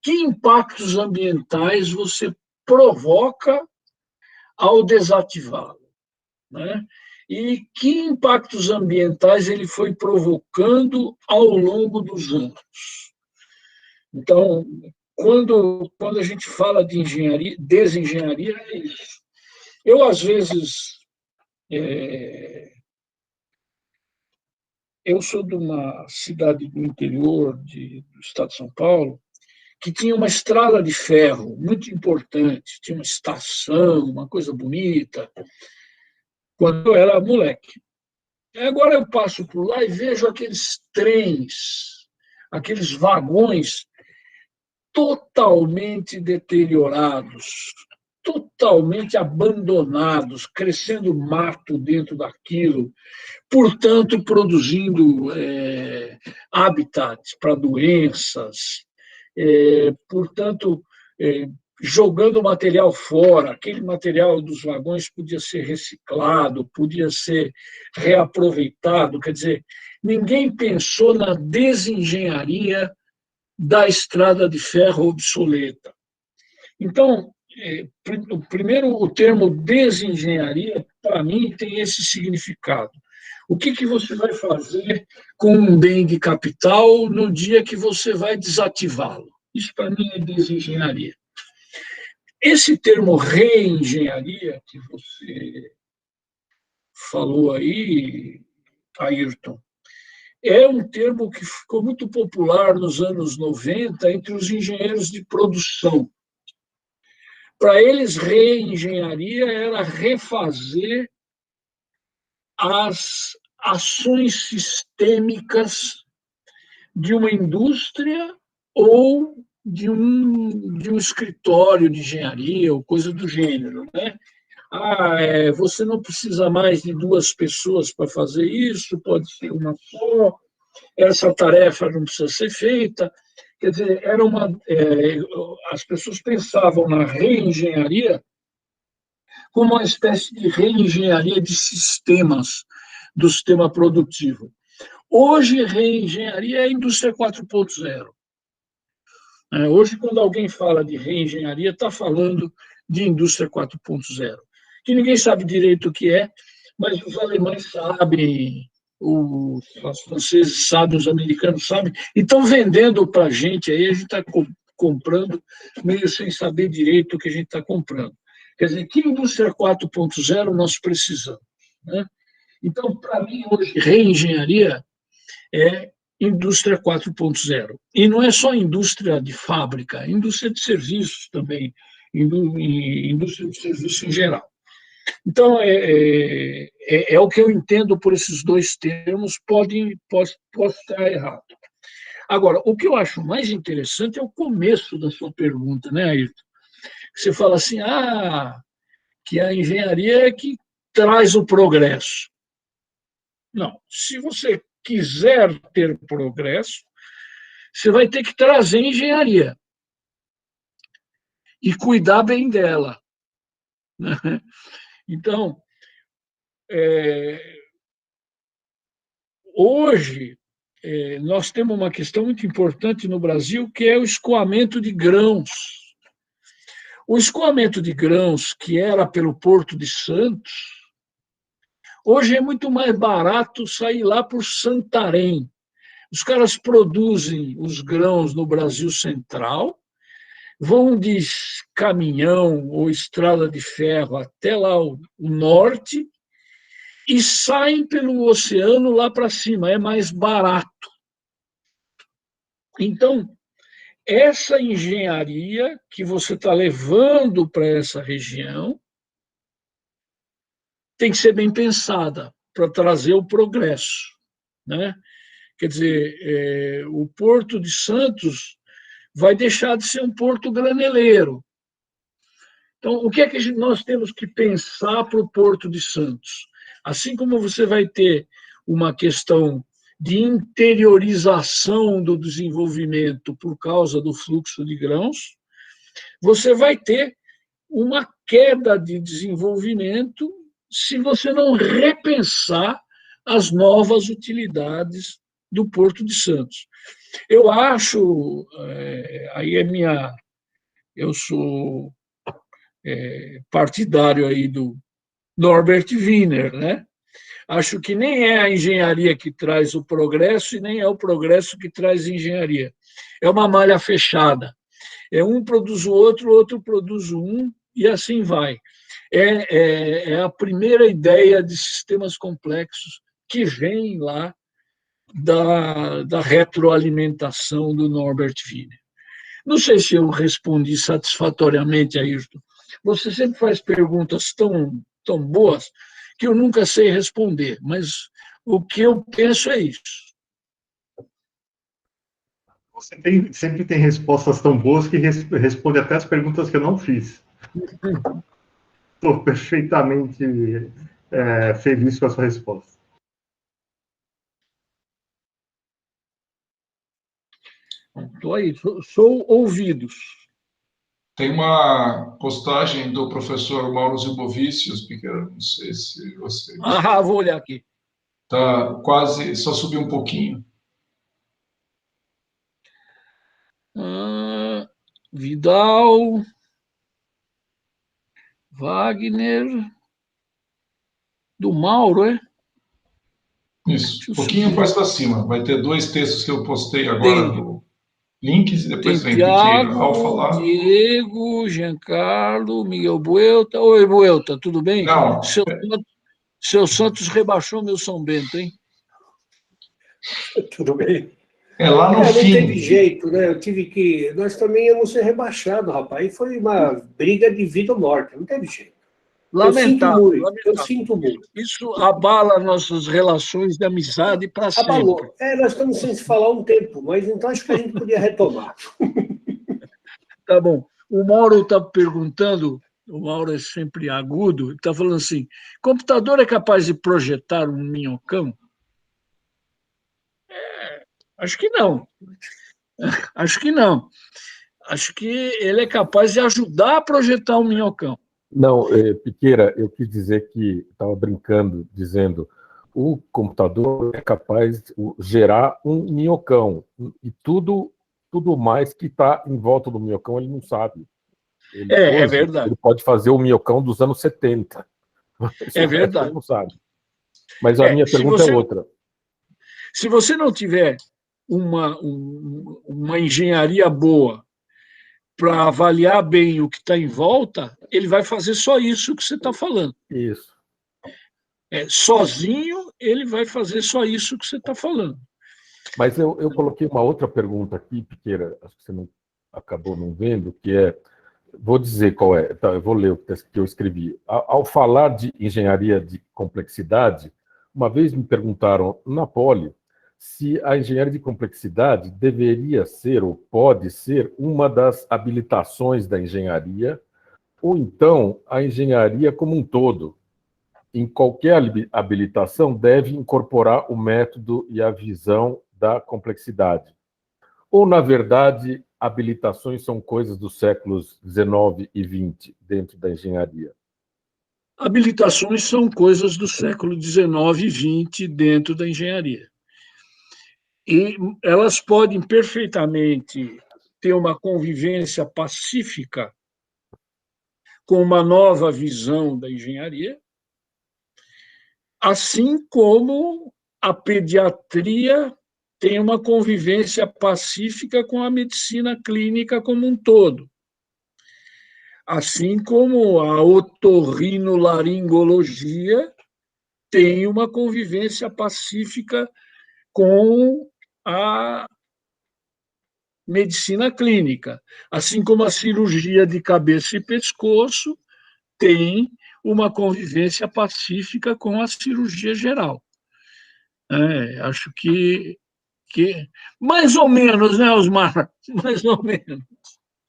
Que impactos ambientais você provoca ao desativá-lo, né? E que impactos ambientais ele foi provocando ao longo dos anos. Então, quando a gente fala de engenharia, desengenharia, é isso. Eu, às vezes, eu sou de uma cidade do interior do estado de São Paulo, que tinha uma estrada de ferro muito importante, tinha uma estação, uma coisa bonita, quando eu era moleque. Agora eu passo por lá e vejo aqueles trens, aqueles vagões totalmente deteriorados, totalmente abandonados, crescendo mato dentro daquilo, portanto, produzindo habitats para doenças, portanto, jogando material fora, aquele material dos vagões podia ser reciclado, podia ser reaproveitado, quer dizer, ninguém pensou na desengenharia da estrada de ferro obsoleta. Então, primeiro, o termo desengenharia, para mim, tem esse significado. O que você vai fazer com um bem de capital no dia que você vai desativá-lo? Isso, para mim, é desengenharia. Esse termo reengenharia que você falou aí, Ayrton, é um termo que ficou muito popular nos anos 90 entre os engenheiros de produção. Para eles, reengenharia era refazer as ações sistêmicas de uma indústria ou de um escritório de engenharia ou coisa do gênero, né? Você não precisa mais de 2 pessoas para fazer isso, pode ser uma só, essa tarefa não precisa ser feita. Quer dizer, as pessoas pensavam na reengenharia como uma espécie de reengenharia de sistemas, do sistema produtivo. Hoje, reengenharia é a indústria 4.0. Hoje, quando alguém fala de reengenharia, está falando de indústria 4.0, que ninguém sabe direito o que é, mas os alemães sabem, os franceses sabem, os americanos sabem, e estão vendendo para a gente aí, a gente está comprando meio sem saber direito o que a gente está comprando. Quer dizer, que indústria 4.0 nós precisamos, né? Então, para mim, hoje, reengenharia é indústria 4.0. E não é só indústria de fábrica, é indústria de serviços também, indústria de serviços em geral. Então, é o que eu entendo por esses 2 termos, posso estar errado. Agora, o que eu acho mais interessante é o começo da sua pergunta, né, Ayrton? Você fala assim, que a engenharia é que traz o progresso. Não, se você quiser ter progresso, você vai ter que trazer engenharia e cuidar bem dela. Então, hoje, nós temos uma questão muito importante no Brasil, que é o escoamento de grãos. O escoamento de grãos, que era pelo Porto de Santos, hoje é muito mais barato sair lá por Santarém. Os caras produzem os grãos no Brasil Central, vão de caminhão ou estrada de ferro até lá o norte e saem pelo oceano lá para cima, é mais barato. Então, essa engenharia que você está levando para essa região tem que ser bem pensada para trazer o progresso, né? Quer dizer, o Porto de Santos vai deixar de ser um porto graneleiro. Então, o que é que nós temos que pensar para o Porto de Santos? Assim como você vai ter uma questão de interiorização do desenvolvimento por causa do fluxo de grãos, você vai ter uma queda de desenvolvimento se você não repensar as novas utilidades do Porto de Santos. Eu acho, eu sou partidário aí do Norbert Wiener, né? Acho que nem é a engenharia que traz o progresso e nem é o progresso que traz engenharia. É uma malha fechada. Um produz o outro produz um, e assim vai. É a primeira ideia de sistemas complexos que vem lá da retroalimentação do Norbert Wiener. Não sei se eu respondi satisfatoriamente, Ayrton. Você sempre faz perguntas tão boas que eu nunca sei responder, mas o que eu penso é isso. Você sempre tem respostas tão boas que responde até as perguntas que eu não fiz. Estou perfeitamente feliz com a sua resposta. Estou aí, sou ouvidos. Tem uma postagem do professor Mauro Zilbovicius, Piqueira, não sei se você... Vou olhar aqui. Tá quase, só subiu um pouquinho. Vidal, Wagner, do Mauro, é? Isso, um pouquinho mais para cima. Vai ter 2 textos que eu postei agora do links e depois Tem vem Piqueira ao Tiago, falar. Diego, Giancarlo, Miguel Buelta. Oi, Buelta, tudo bem? Não. Seu Santos rebaixou meu São Bento, hein? Tudo bem. É lá no fim. Não teve jeito, né? Eu tive que... Nós também íamos ser rebaixados, rapaz. E foi uma briga de vida ou morte. Não teve jeito. Lamentável. Eu sinto muito. Isso abala nossas relações de amizade para sempre. Abalou. Nós estamos sem se falar um tempo, mas então acho que a gente podia retomar. Tá bom. O Mauro está perguntando, o Mauro é sempre agudo, está falando assim, computador é capaz de projetar um minhocão? Acho que não. Acho que não. Acho que ele é capaz de ajudar a projetar um minhocão. Não, Piqueira, eu quis dizer que estava brincando, dizendo o computador é capaz de gerar um minhocão e tudo mais que está em volta do minhocão ele não sabe. É verdade. Ele pode fazer o minhocão dos anos 70. É verdade. Ele não sabe. Mas a minha pergunta é outra. Se você não tiver uma engenharia boa para avaliar bem o que está em volta, ele vai fazer só isso que você está falando. Isso. Sozinho, ele vai fazer só isso que você está falando. Mas eu coloquei uma outra pergunta aqui, Piqueira, acho que você acabou não vendo, que é, vou dizer qual é, tá, eu vou ler o que eu escrevi. Ao falar de engenharia de complexidade, uma vez me perguntaram na Poli se a engenharia de complexidade deveria ser ou pode ser uma das habilitações da engenharia, ou então a engenharia como um todo. Em qualquer habilitação deve incorporar o método e a visão da complexidade. Ou, na verdade, habilitações são coisas dos séculos XIX e XX dentro da engenharia? Habilitações são coisas do século XIX e XX dentro da engenharia. E elas podem perfeitamente ter uma convivência pacífica com uma nova visão da engenharia, assim como a pediatria tem uma convivência pacífica com a medicina clínica como um todo, assim como a otorrinolaringologia tem uma convivência pacífica com a medicina clínica, assim como a cirurgia de cabeça e pescoço tem uma convivência pacífica com a cirurgia geral. Acho que mais ou menos, né, Osmar? Mais ou menos.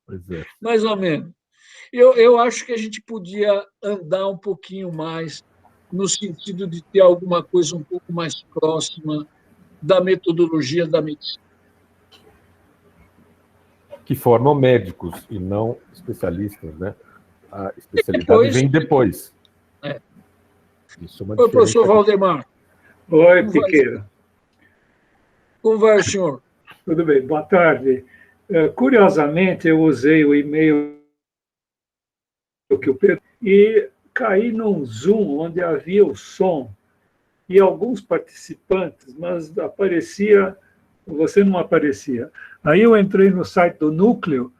Pois é. Mais ou menos. Eu acho que a gente podia andar um pouquinho mais no sentido de ter alguma coisa um pouco mais próxima da metodologia da medicina. Que formam médicos e não especialistas, né? A especialidade vem depois. Isso é uma Oi, professor Valdemar. Oi, Piqueira. Como vai o senhor? Tudo bem, boa tarde. Curiosamente, eu usei o e-mail que o Pedro e caí num Zoom onde havia o som e alguns participantes, mas você não aparecia. Aí eu entrei no site do Núcleo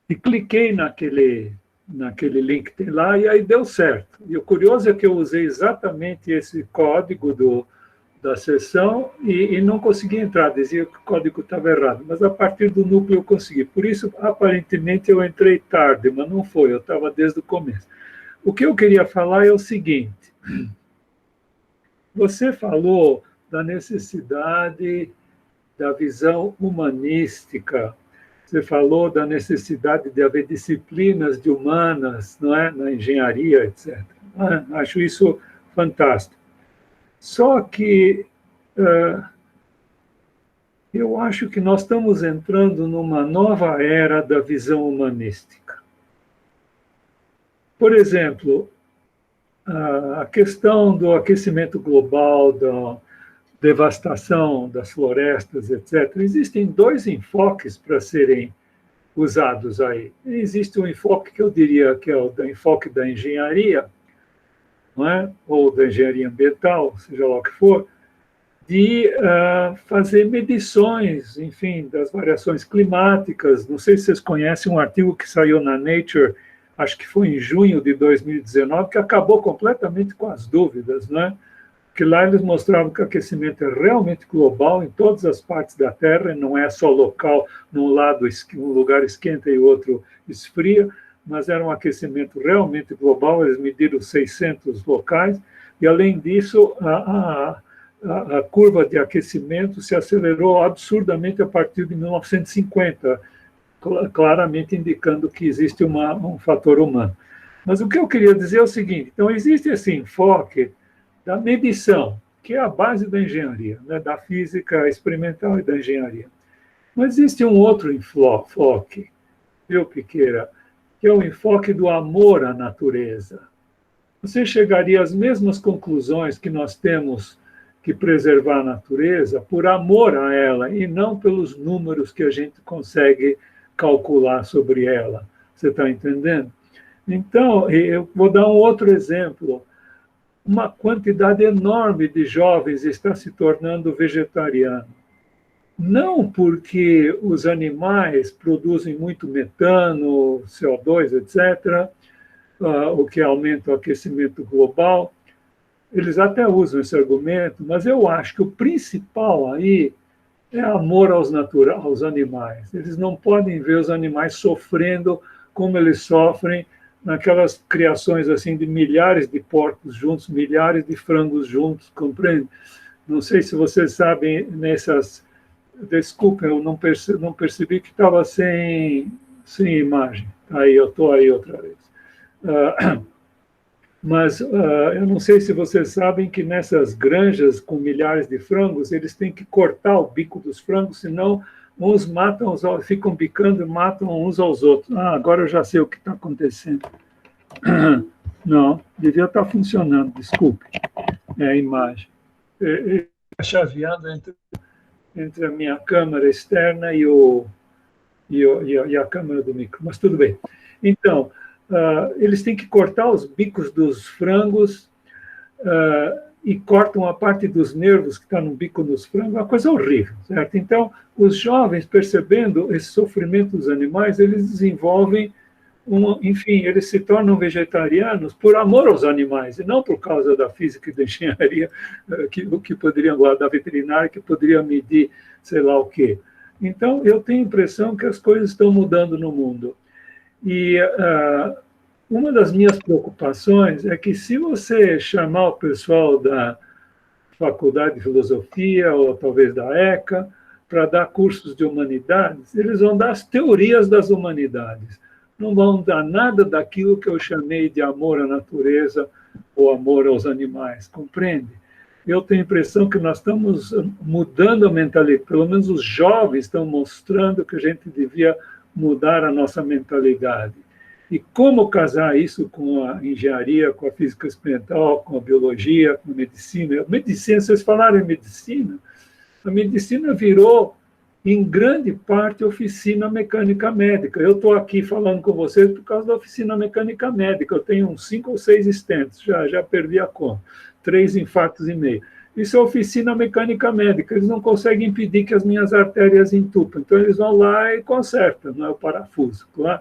e cliquei naquele link que tem lá e aí deu certo. E o curioso é que eu usei exatamente esse código da sessão e não consegui entrar, dizia que o código estava errado, mas a partir do Núcleo eu consegui. Por isso, aparentemente, eu entrei tarde, mas não foi, eu estava desde o começo. O que eu queria falar é o seguinte, você falou da necessidade da visão humanística, você falou da necessidade de haver disciplinas de humanas, não é? Na engenharia, etc. Acho isso fantástico. Só que eu acho que nós estamos entrando numa nova era da visão humanística. por exemplo, a questão do aquecimento global, da devastação das florestas, etc. Existem dois enfoques para serem usados aí. Existe um enfoque que eu diria que é o enfoque da engenharia, não é? Ou da engenharia ambiental, seja lá o que for, de fazer medições, enfim, das variações climáticas. Não sei se vocês conhecem um artigo que saiu na Nature, acho que foi em junho de 2019, que acabou completamente com as dúvidas, né? Que lá eles mostravam que o aquecimento é realmente global em todas as partes da Terra, não é só local, num lugar esquenta e outro esfria, mas era um aquecimento realmente global. Eles mediram 600 locais, e além disso, a curva de aquecimento se acelerou absurdamente a partir de 1950, claramente indicando que existe um fator humano. Mas o que eu queria dizer é o seguinte: então, existe esse enfoque da medição, que é a base da engenharia, né, da física experimental e da engenharia. Mas existe um outro enfoque, viu, Piqueira, que é o enfoque do amor à natureza. Você chegaria às mesmas conclusões que nós temos que preservar a natureza por amor a ela e não pelos números que a gente consegue calcular sobre ela. Você está entendendo? Então, eu vou dar um outro exemplo. Uma quantidade enorme de jovens está se tornando vegetariano. Não porque os animais produzem muito metano, CO2, etc., o que aumenta o aquecimento global. Eles até usam esse argumento, mas eu acho que o principal aí é amor aos animais. Eles não podem ver os animais sofrendo como eles sofrem naquelas criações assim de milhares de porcos juntos, milhares de frangos juntos, compreende? Não sei se vocês sabem nessas... Desculpem, eu não percebi que estava sem imagem. Aí, eu estou aí outra vez. Mas eu não sei se vocês sabem que nessas granjas com milhares de frangos, eles têm que cortar o bico dos frangos, senão uns matam, ficam bicando e matam uns aos outros. Agora eu já sei o que está acontecendo. Não, devia estar funcionando, desculpe. É a imagem. Está chaveando entre a minha câmera externa e a câmera do micro, mas tudo bem. Então, eles têm que cortar os bicos dos frangos e cortam a parte dos nervos que está no bico dos frangos, uma coisa horrível, certo? Então, os jovens, percebendo esse sofrimento dos animais, eles desenvolvem, enfim, eles se tornam vegetarianos por amor aos animais, e não por causa da física e da engenharia, que poderiam, da veterinária, que poderia medir sei lá o quê. Então, eu tenho a impressão que as coisas estão mudando no mundo. E uma das minhas preocupações é que, se você chamar o pessoal da Faculdade de Filosofia, ou talvez da ECA, para dar cursos de humanidades, eles vão dar as teorias das humanidades. Não vão dar nada daquilo que eu chamei de amor à natureza ou amor aos animais, compreende? Eu tenho a impressão que nós estamos mudando a mentalidade, pelo menos os jovens estão mostrando que a gente devia mudar a nossa mentalidade. E como casar isso com a engenharia, com a física experimental, com a biologia, com a medicina? Medicina, vocês falaram em medicina, a medicina virou, em grande parte, oficina mecânica médica. Eu estou aqui falando com vocês por causa da oficina mecânica médica. Eu tenho uns 5 ou 6 stents, já perdi a conta, 3 infartos e meio. Isso é oficina mecânica médica. Eles não conseguem impedir que as minhas artérias entupam. Então, eles vão lá e consertam, não é o parafuso, claro.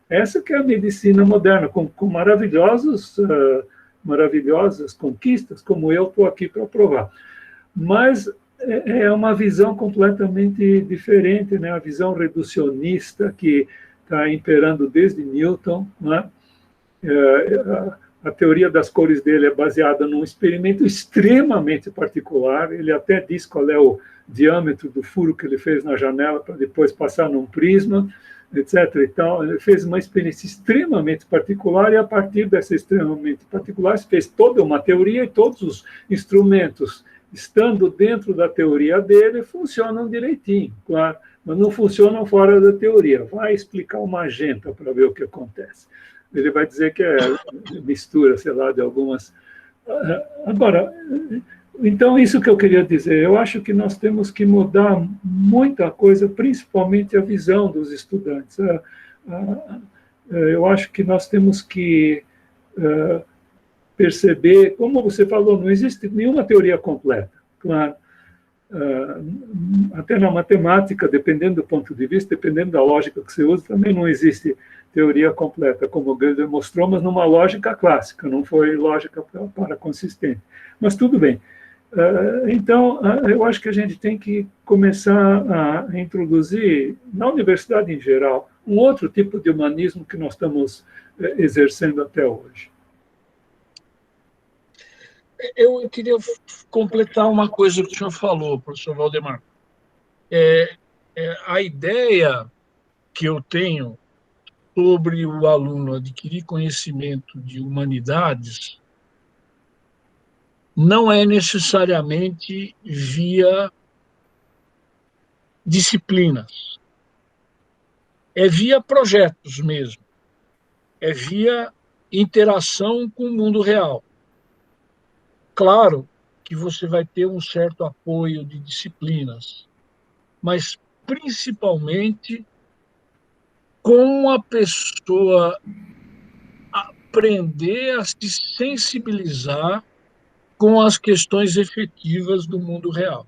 Essa que é a medicina moderna, com maravilhosas conquistas, como eu estou aqui para provar. Mas é uma visão completamente diferente, né? A visão reducionista que está imperando desde Newton, né? A teoria das cores dele é baseada num experimento extremamente particular. Ele até diz qual é o diâmetro do furo que ele fez na janela para depois passar num prisma, etc. E tal. Ele fez uma experiência extremamente particular, e a partir dessa extremamente particular se fez toda uma teoria, e todos os instrumentos, estando dentro da teoria dele, funcionam direitinho, claro, mas não funcionam fora da teoria. Vai explicar o magenta para ver o que acontece. Ele vai dizer que é mistura, sei lá, de algumas... Agora, então, isso que eu queria dizer, eu acho que nós temos que mudar muita coisa, principalmente a visão dos estudantes. Eu acho que nós temos que perceber, como você falou, não existe nenhuma teoria completa, claro. Até na matemática, dependendo do ponto de vista, dependendo da lógica que você usa, também não existe teoria completa, como o Gödel demonstrou, mas numa lógica clássica, não foi lógica para consistente. Mas tudo bem. Então, eu acho que a gente tem que começar a introduzir, na universidade em geral, um outro tipo de humanismo que nós estamos exercendo até hoje. Eu queria completar uma coisa que o senhor falou, professor Valdemar. A ideia que eu tenho sobre o aluno adquirir conhecimento de humanidades não é necessariamente via disciplinas, é via projetos mesmo, é via interação com o mundo real. Claro que você vai ter um certo apoio de disciplinas, mas principalmente com a pessoa aprender a se sensibilizar com as questões efetivas do mundo real.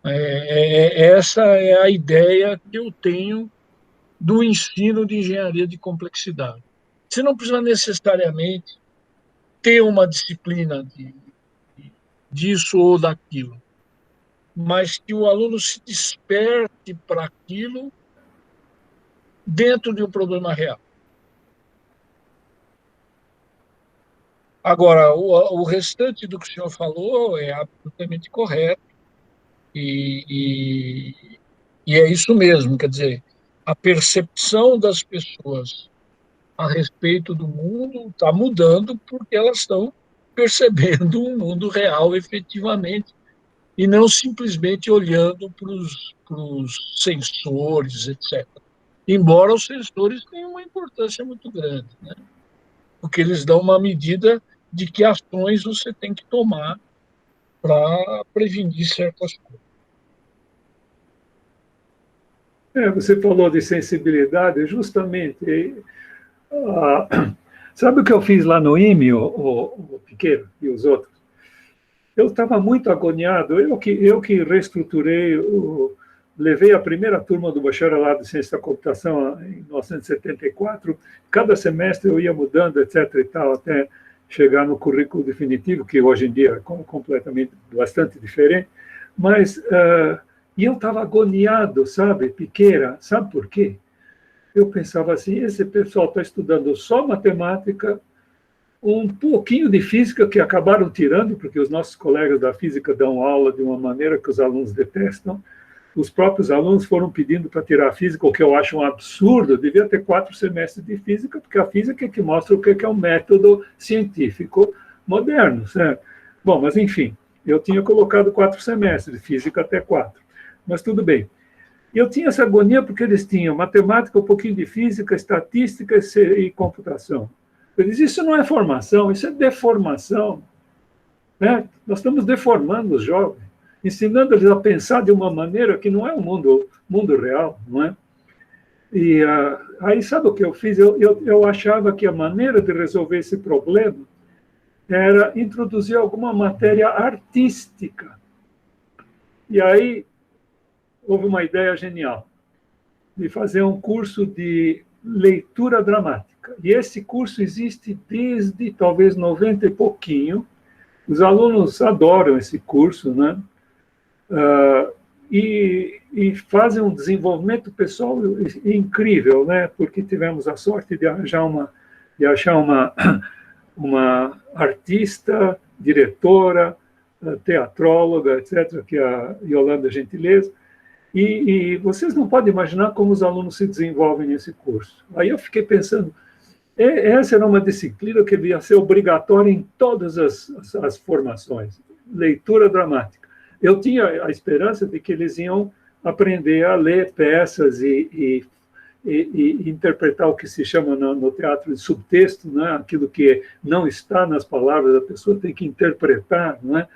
Essa é a ideia que eu tenho do ensino de engenharia de complexidade. Você não precisa necessariamente ter uma disciplina disso ou daquilo, mas que o aluno se desperte para aquilo dentro de um problema real. Agora, o restante do que o senhor falou é absolutamente correto e é isso mesmo, quer dizer, a percepção das pessoas a respeito do mundo está mudando porque elas estão percebendo o mundo real efetivamente e não simplesmente olhando para os sensores, etc. Embora os sensores tenham uma importância muito grande, né? Porque eles dão uma medida de que ações você tem que tomar para prevenir certas coisas. Você falou de sensibilidade, justamente. Sabe o que eu fiz lá no IME, o Piqueiro e os outros? Eu estava muito agoniado, eu que reestruturei, levei a primeira turma do bacharelado de ciência da computação em 1974, cada semestre eu ia mudando, etc. e tal, até chegar no currículo definitivo, que hoje em dia é completamente, bastante diferente, mas e eu estava agoniado, sabe, Piqueira, sabe por quê? Eu pensava assim, esse pessoal está estudando só matemática, um pouquinho de física que acabaram tirando, porque os nossos colegas da física dão aula de uma maneira que os alunos detestam. Os próprios alunos foram pedindo para tirar a física, o que eu acho um absurdo. Devia ter 4 semestres de física, porque a física é que mostra o que é um método científico moderno, certo? Bom, mas enfim, eu tinha colocado 4 semestres, de física até 4. Mas tudo bem. E eu tinha essa agonia porque eles tinham matemática, um pouquinho de física, estatística e computação. Eu disse, isso não é formação, isso é deformação. Né? Nós estamos deformando os jovens, ensinando eles a pensar de uma maneira que não é o mundo real, não é? E aí, sabe o que eu fiz? Eu achava que a maneira de resolver esse problema era introduzir alguma matéria artística. E aí, houve uma ideia genial de fazer um curso de leitura dramática. E esse curso existe desde talvez 90 e pouquinho. Os alunos adoram esse curso, né? E fazem um desenvolvimento pessoal incrível, né? Porque tivemos a sorte de achar uma artista, diretora, teatróloga, etc., que é a Yolanda Gentileza. E vocês não podem imaginar como os alunos se desenvolvem nesse curso. Aí eu fiquei pensando, essa era uma disciplina que devia ser obrigatória em todas as formações, leitura dramática. Eu tinha a esperança de que eles iam aprender a ler peças e e interpretar o que se chama no teatro de subtexto, né? Aquilo que não está nas palavras, a pessoa tem que interpretar, né?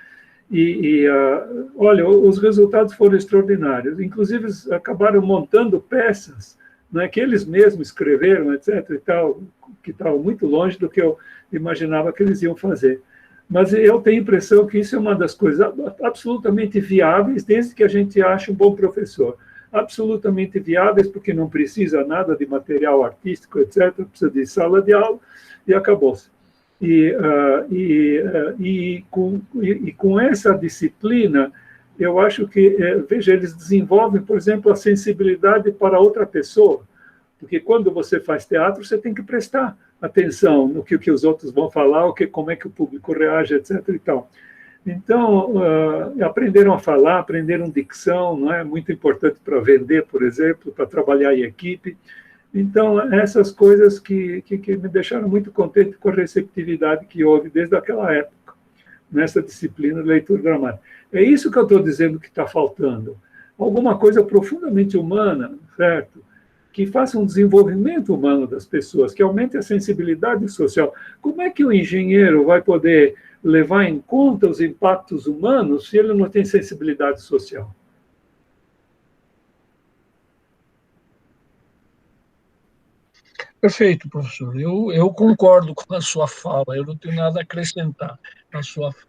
Olha, os resultados foram extraordinários. Inclusive, eles acabaram montando peças, né, que eles mesmos escreveram, etc. e tal, que estavam muito longe do que eu imaginava que eles iam fazer. Mas eu tenho a impressão que isso é uma das coisas absolutamente viáveis, desde que a gente ache um bom professor. Absolutamente viáveis, porque não precisa nada de material artístico, etc. Precisa de sala de aula e acabou-se. Com essa disciplina, eu acho que, veja, eles desenvolvem, por exemplo, a sensibilidade para outra pessoa, porque quando você faz teatro, você tem que prestar atenção no que os outros vão falar, como é que o público reage, etc. e tal. Então, aprenderam a falar, aprenderam dicção, não é muito importante para vender, por exemplo, para trabalhar em equipe. Então, essas coisas que me deixaram muito contente com a receptividade que houve desde aquela época, nessa disciplina de leitura dramática. É isso que eu estou dizendo que está faltando. Alguma coisa profundamente humana, certo? Que faça um desenvolvimento humano das pessoas, que aumente a sensibilidade social. Como é que o engenheiro vai poder levar em conta os impactos humanos se ele não tem sensibilidade social? Perfeito, professor. Eu concordo com a sua fala, eu não tenho nada a acrescentar na sua fala.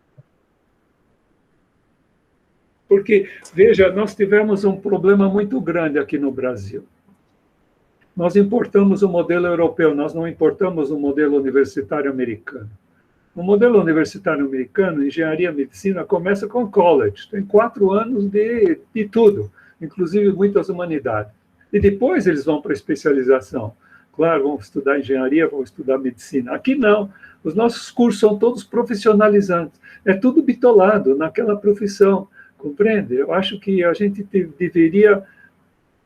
Porque, veja, nós tivemos um problema muito grande aqui no Brasil. Nós importamos o modelo europeu, nós não importamos o modelo universitário americano. No modelo universitário americano, engenharia e medicina começa com college, tem 4 anos de tudo, inclusive muitas humanidades. E depois eles vão para a especialização. Claro, vão estudar engenharia, vão estudar medicina. Aqui não, os nossos cursos são todos profissionalizantes, é tudo bitolado naquela profissão, compreende? Eu acho que a gente deveria,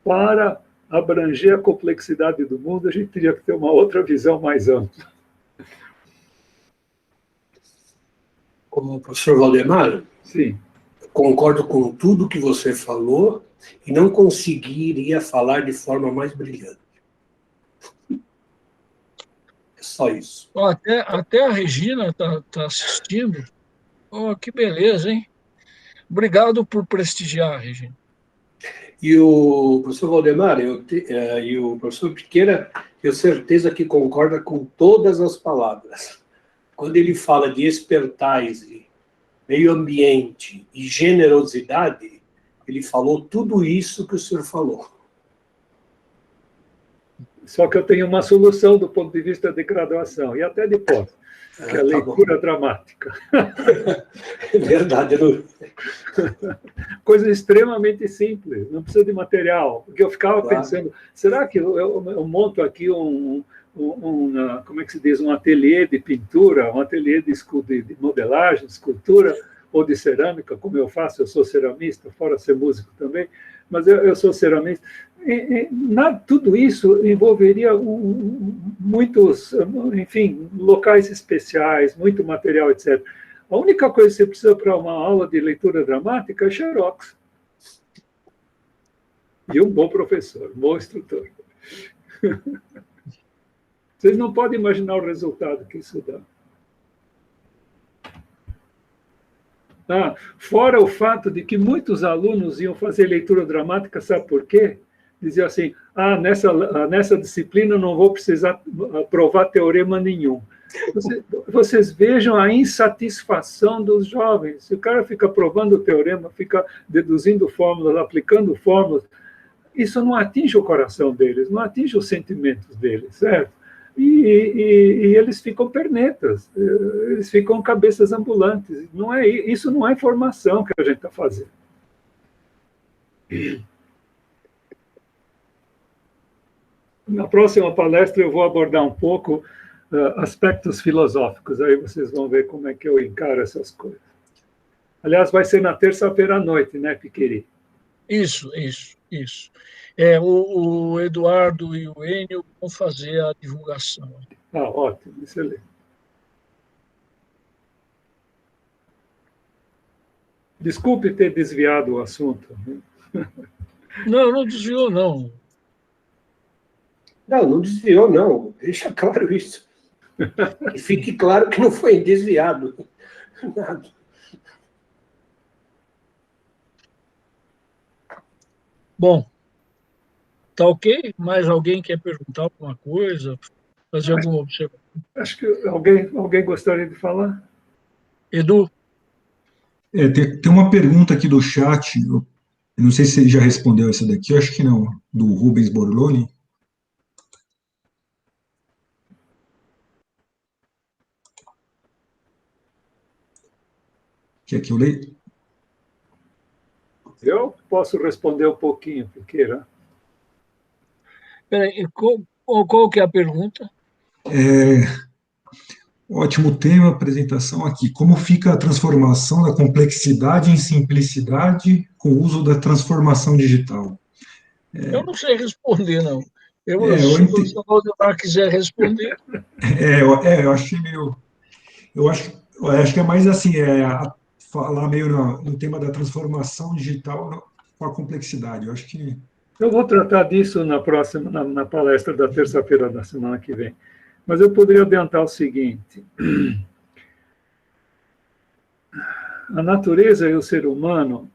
para abranger a complexidade do mundo, a gente teria que ter uma outra visão mais ampla. Como o professor Valdemar, sim, concordo com tudo que você falou e não conseguiria falar de forma mais brilhante. É só isso. Até a Regina está assistindo. Oh, que beleza, hein? Obrigado por prestigiar, Regina. E o professor Valdemar e o professor Piqueira, tenho certeza que concorda com todas as palavras. Quando ele fala de expertise, meio ambiente e generosidade, ele falou tudo isso que o senhor falou. Só que eu tenho uma solução do ponto de vista de graduação, e até de pós, que é a leitura dramática. É verdade. Coisa extremamente simples, não precisa de material. Porque eu ficava pensando, será que eu monto aqui como é que se diz, um ateliê de pintura, um ateliê de modelagem, escultura, ou de cerâmica, como eu faço, eu sou ceramista, fora ser músico também, mas eu sou ceramista. Tudo isso envolveria muitos, enfim, locais especiais, muito material, etc. A única coisa que você precisa para uma aula de leitura dramática é xerox. E um bom professor, um bom instrutor. Vocês não podem imaginar o resultado que isso dá. Fora o fato de que muitos alunos iam fazer leitura dramática, sabe por quê? Diziam assim, nessa disciplina eu não vou precisar provar teorema nenhum. Vocês vejam a insatisfação dos jovens. Se o cara fica provando o teorema, fica deduzindo fórmulas, aplicando fórmulas, isso não atinge o coração deles, não atinge os sentimentos deles, certo? E eles ficam pernetas, eles ficam cabeças ambulantes. Isso não é formação que a gente está fazendo. Na próxima palestra eu vou abordar um pouco aspectos filosóficos, aí vocês vão ver como é que eu encaro essas coisas. Aliás, vai ser na terça-feira à noite, né, Piqueri? Isso. O Eduardo e o Enio vão fazer a divulgação. Ótimo, excelente. Desculpe ter desviado o assunto. Não desviou, não. Não desviou, não. Deixa claro isso. Que fique claro que não foi desviado. Nada. Bom, tá ok? Mais alguém quer perguntar alguma coisa? Fazer alguma observação? Acho que alguém gostaria de falar? Edu? Tem uma pergunta aqui do chat, eu não sei se ele já respondeu essa daqui, eu acho que não, do Rubens Borloni. Quer que eu leia? Eu posso responder um pouquinho, Piqueira. Peraí, qual que é a pergunta? Ótimo tema, apresentação aqui. Como fica a transformação da complexidade em simplicidade com o uso da transformação digital? Eu não sei responder, não. Eu Se o ente- professor Valdemar quiser responder. eu achei meio. Eu acho que é mais assim, falar meio no tema da transformação digital com a complexidade. Eu acho que. Eu vou tratar disso na palestra da terça-feira da semana que vem. Mas eu poderia adiantar o seguinte: a natureza e o ser humano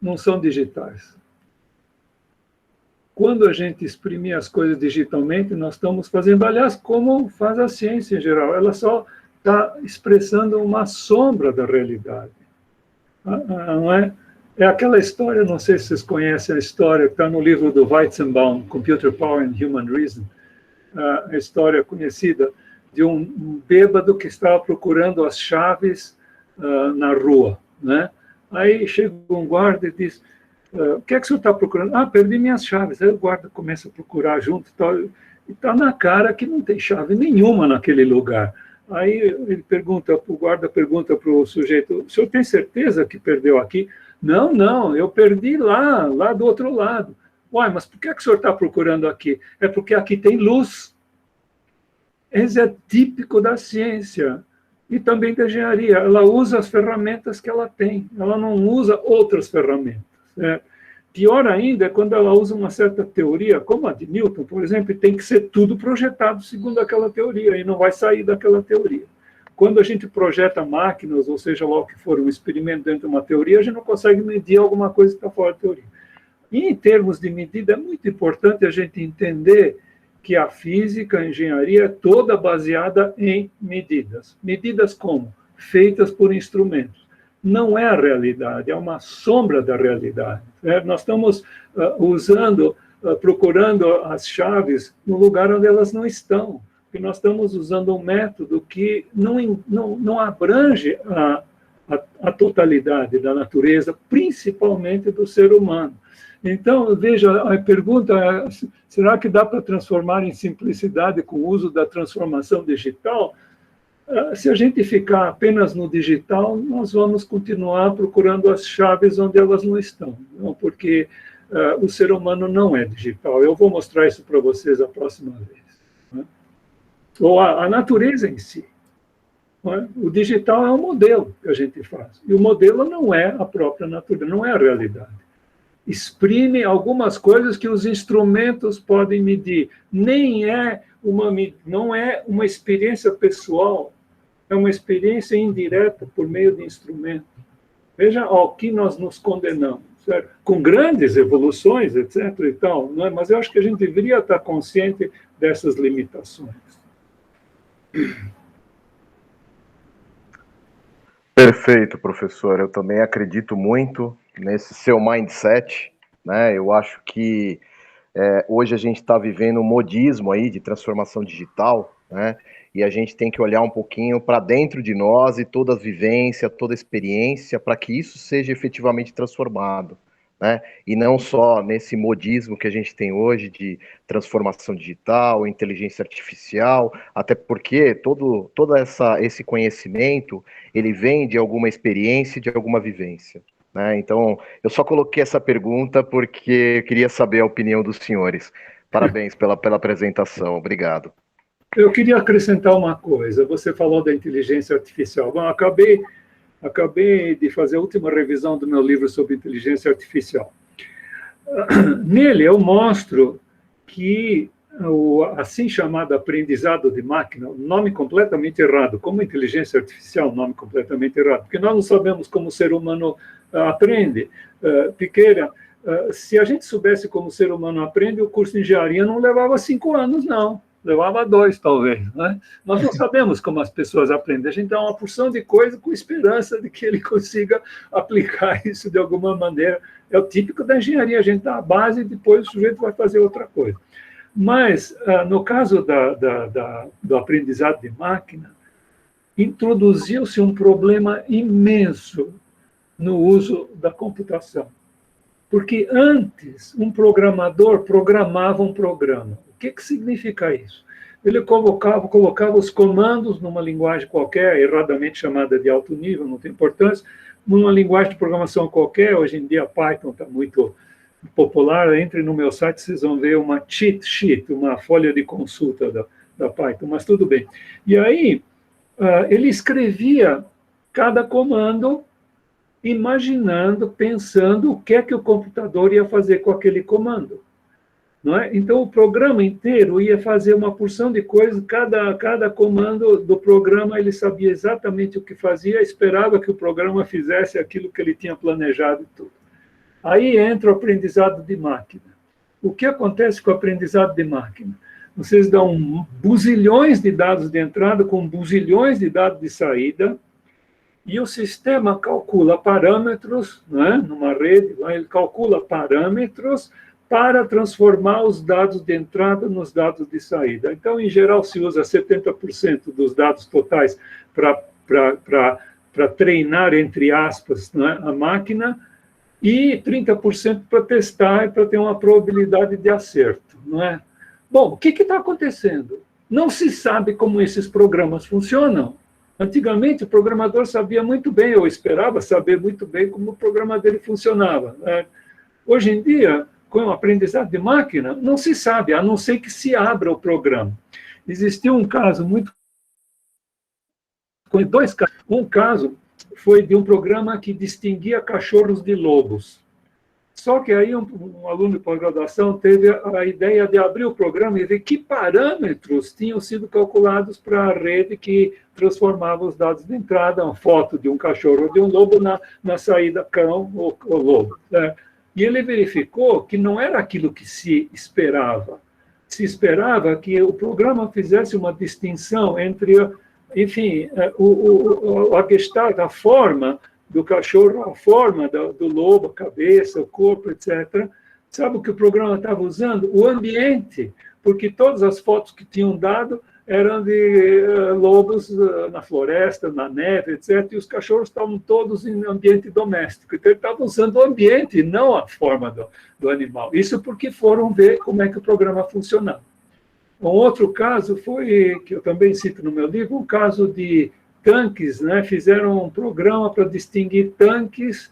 não são digitais. Quando a gente exprimir as coisas digitalmente, nós estamos fazendo, aliás, como faz a ciência em geral, ela só está expressando uma sombra da realidade. Não é? É aquela história, não sei se vocês conhecem a história, que está no livro do Weizenbaum, Computer Power and Human Reason, a história conhecida de um bêbado que estava procurando as chaves na rua, né? Aí chega um guarda e diz: o que é que o senhor está procurando? Perdi minhas chaves. Aí o guarda começa a procurar junto e está na cara que não tem chave nenhuma naquele lugar. Aí ele o guarda pergunta para o sujeito: o senhor tem certeza que perdeu aqui? Não, eu perdi lá do outro lado. Uai, mas por que o senhor está procurando aqui? É porque aqui tem luz. Esse é típico da ciência e também da engenharia. Ela usa as ferramentas que ela tem, ela não usa outras ferramentas. Pior ainda é quando ela usa uma certa teoria, como a de Newton, por exemplo, e tem que ser tudo projetado segundo aquela teoria, e não vai sair daquela teoria. Quando a gente projeta máquinas, ou seja lá o que for, um experimento dentro de uma teoria, a gente não consegue medir alguma coisa que está fora da teoria. E, em termos de medida, é muito importante a gente entender que a física, a engenharia, é toda baseada em medidas. Medidas como? Feitas por instrumentos. Não é a realidade, é uma sombra da realidade. Nós estamos procurando as chaves no lugar onde elas não estão. E nós estamos usando um método que não abrange a totalidade da natureza, principalmente do ser humano. Então, veja, a pergunta é: será que dá para transformar em simplicidade com o uso da transformação digital? Se a gente ficar apenas no digital, nós vamos continuar procurando as chaves onde elas não estão, não? Porque o ser humano não é digital. Eu vou mostrar isso para vocês a próxima vez. Né? Ou a natureza em si. Não é? O digital é um modelo que a gente faz. E o modelo não é a própria natureza, não é a realidade. Exprime algumas coisas que os instrumentos podem medir. Não é uma experiência pessoal, é uma experiência indireta por meio de instrumento. Veja ao que nós nos condenamos, certo? Com grandes evoluções, etc. e tal, não é? Mas eu acho que a gente deveria estar consciente dessas limitações. Perfeito, professor. Eu também acredito muito nesse seu mindset, né? Eu acho que hoje a gente está vivendo um modismo aí de transformação digital, né? E a gente tem que olhar um pouquinho para dentro de nós e toda a vivência, toda a experiência, para que isso seja efetivamente transformado, né? E não só nesse modismo que a gente tem hoje de transformação digital, inteligência artificial, até porque todo esse conhecimento, ele vem de alguma experiência, de alguma vivência, né? Então, eu só coloquei essa pergunta porque eu queria saber a opinião dos senhores. Parabéns pela apresentação, obrigado. Eu queria acrescentar uma coisa. Você falou da inteligência artificial. Bom, acabei de fazer a última revisão do meu livro sobre inteligência artificial. Nele eu mostro que o assim chamado aprendizado de máquina, um nome completamente errado, como inteligência artificial, um nome completamente errado, porque nós não sabemos como o ser humano aprende. Piqueira, se a gente soubesse como o ser humano aprende, o curso de engenharia não levava 5 anos, não. Levava 2, talvez. Né? Nós não sabemos como as pessoas aprendem. A gente dá uma porção de coisa com esperança de que ele consiga aplicar isso de alguma maneira. É o típico da engenharia. A gente dá a base e depois o sujeito vai fazer outra coisa. Mas, no caso do aprendizado de máquina, introduziu-se um problema imenso no uso da computação. Porque antes, um programador programava um programa. O que significa isso? Ele colocava os comandos numa linguagem qualquer, erradamente chamada de alto nível, não tem importância, numa linguagem de programação qualquer. Hoje em dia, Python está muito popular. Entre no meu site, vocês vão ver uma cheat sheet, uma folha de consulta da Python, mas tudo bem. E aí, ele escrevia cada comando imaginando, pensando o que é que o computador ia fazer com aquele comando. Não é? Então, o programa inteiro ia fazer uma porção de coisas, cada comando do programa ele sabia exatamente o que fazia, esperava que o programa fizesse aquilo que ele tinha planejado e tudo. Aí entra o aprendizado de máquina. O que acontece com o aprendizado de máquina? Vocês dão buzilhões de dados de entrada com buzilhões de dados de saída, e o sistema calcula parâmetros, né, numa rede, ele calcula parâmetros para transformar os dados de entrada nos dados de saída. Então, em geral, se usa 70% dos dados totais para treinar, entre aspas, né, a máquina, e 30% para testar e para ter uma probabilidade de acerto. Não é? Bom, o que está acontecendo? Não se sabe como esses programas funcionam. Antigamente, o programador sabia muito bem, ou esperava saber muito bem como o programa dele funcionava. Né? Hoje em dia, com o aprendizado de máquina, não se sabe, a não ser que se abra o programa. Existiu um caso muito... com 2 casos. Um caso foi de um programa que distinguia cachorros de lobos. Só que aí um aluno de pós-graduação teve a ideia de abrir o programa e ver que parâmetros tinham sido calculados para a rede que transformava os dados de entrada, uma foto de um cachorro ou de um lobo na saída cão ou lobo. Né? E ele verificou que não era aquilo que se esperava. Se esperava que o programa fizesse uma distinção entre, enfim, a gestalt, a forma do cachorro, a forma do lobo, a cabeça, o corpo, etc. Sabe o que o programa estava usando? O ambiente, porque todas as fotos que tinham dado eram de lobos na floresta, na neve, etc. E os cachorros estavam todos em ambiente doméstico. Então, ele estava usando o ambiente, não a forma do animal. Isso porque foram ver como é que o programa funcionava. Um outro caso foi, que eu também cito no meu livro, um caso de tanques, né? Fizeram um programa para distinguir tanques,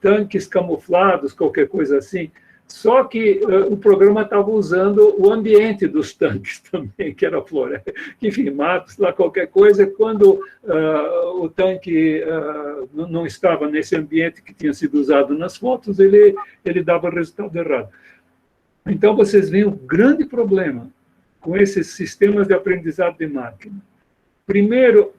tanques camuflados, qualquer coisa assim. Só que o programa estava usando o ambiente dos tanques também, que era floresta, enfim, matos, lá qualquer coisa. Quando o tanque não estava nesse ambiente que tinha sido usado nas fotos, ele dava resultado errado. Então, vocês veem um grande problema com esses sistemas de aprendizado de máquina. Primeiro,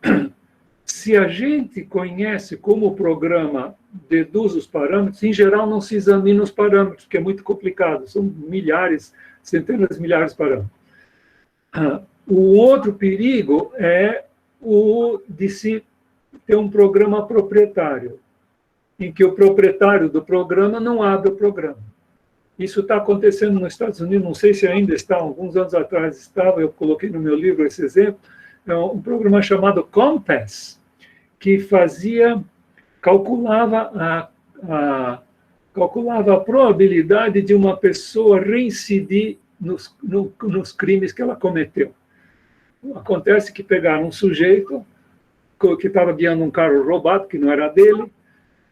se a gente conhece como o programa deduz os parâmetros, em geral não se examina os parâmetros, que é muito complicado, são milhares, centenas de milhares de parâmetros. O outro perigo é o de se ter um programa proprietário, em que o proprietário do programa não abre o programa. Isso está acontecendo nos Estados Unidos, não sei se ainda está, alguns anos atrás estava, eu coloquei no meu livro esse exemplo, é um programa chamado Compass, que calculava a probabilidade de uma pessoa reincidir nos crimes que ela cometeu. Acontece que pegaram um sujeito que estava guiando um carro roubado, que não era dele,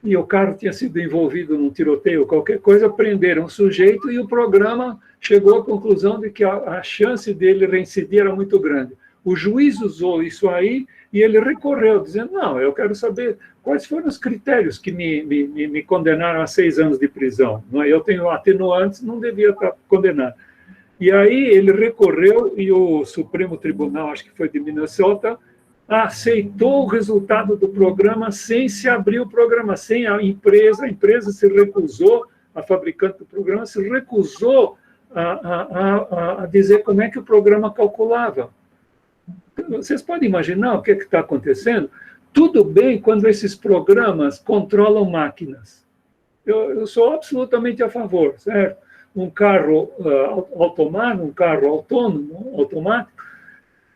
e o carro tinha sido envolvido num tiroteio, qualquer coisa, prenderam o sujeito e o programa chegou à conclusão de que a chance dele reincidir era muito grande. O juiz usou isso aí E ele recorreu, dizendo, não, eu quero saber quais foram os critérios que me condenaram a 6 anos de prisão. Eu tenho atenuantes, não devia estar condenado. E aí ele recorreu e o Supremo Tribunal, acho que foi de Minnesota, aceitou o resultado do programa sem se abrir o programa, sem a empresa se recusou, a fabricante do programa se recusou a dizer como é que o programa calculava. Vocês podem imaginar o que está acontecendo? Tudo bem quando esses programas controlam máquinas. Eu sou absolutamente a favor, certo? Um carro automático, um carro autônomo, automático,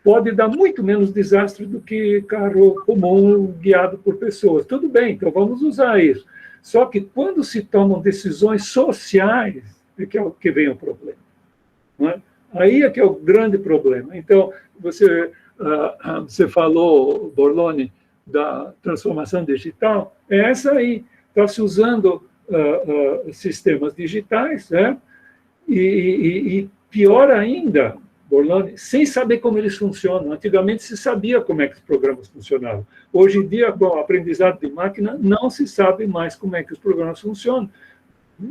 pode dar muito menos desastre do que carro comum guiado por pessoas. Tudo bem, então vamos usar isso. Só que quando se tomam decisões sociais, é que vem o problema. Não é? Aí é que é o grande problema. Então, você falou, Borlone, da transformação digital, é essa aí. Está se usando sistemas digitais, né? E pior ainda, Borlone, sem saber como eles funcionam. Antigamente se sabia como é que os programas funcionavam. Hoje em dia, com o aprendizado de máquina, não se sabe mais como é que os programas funcionam.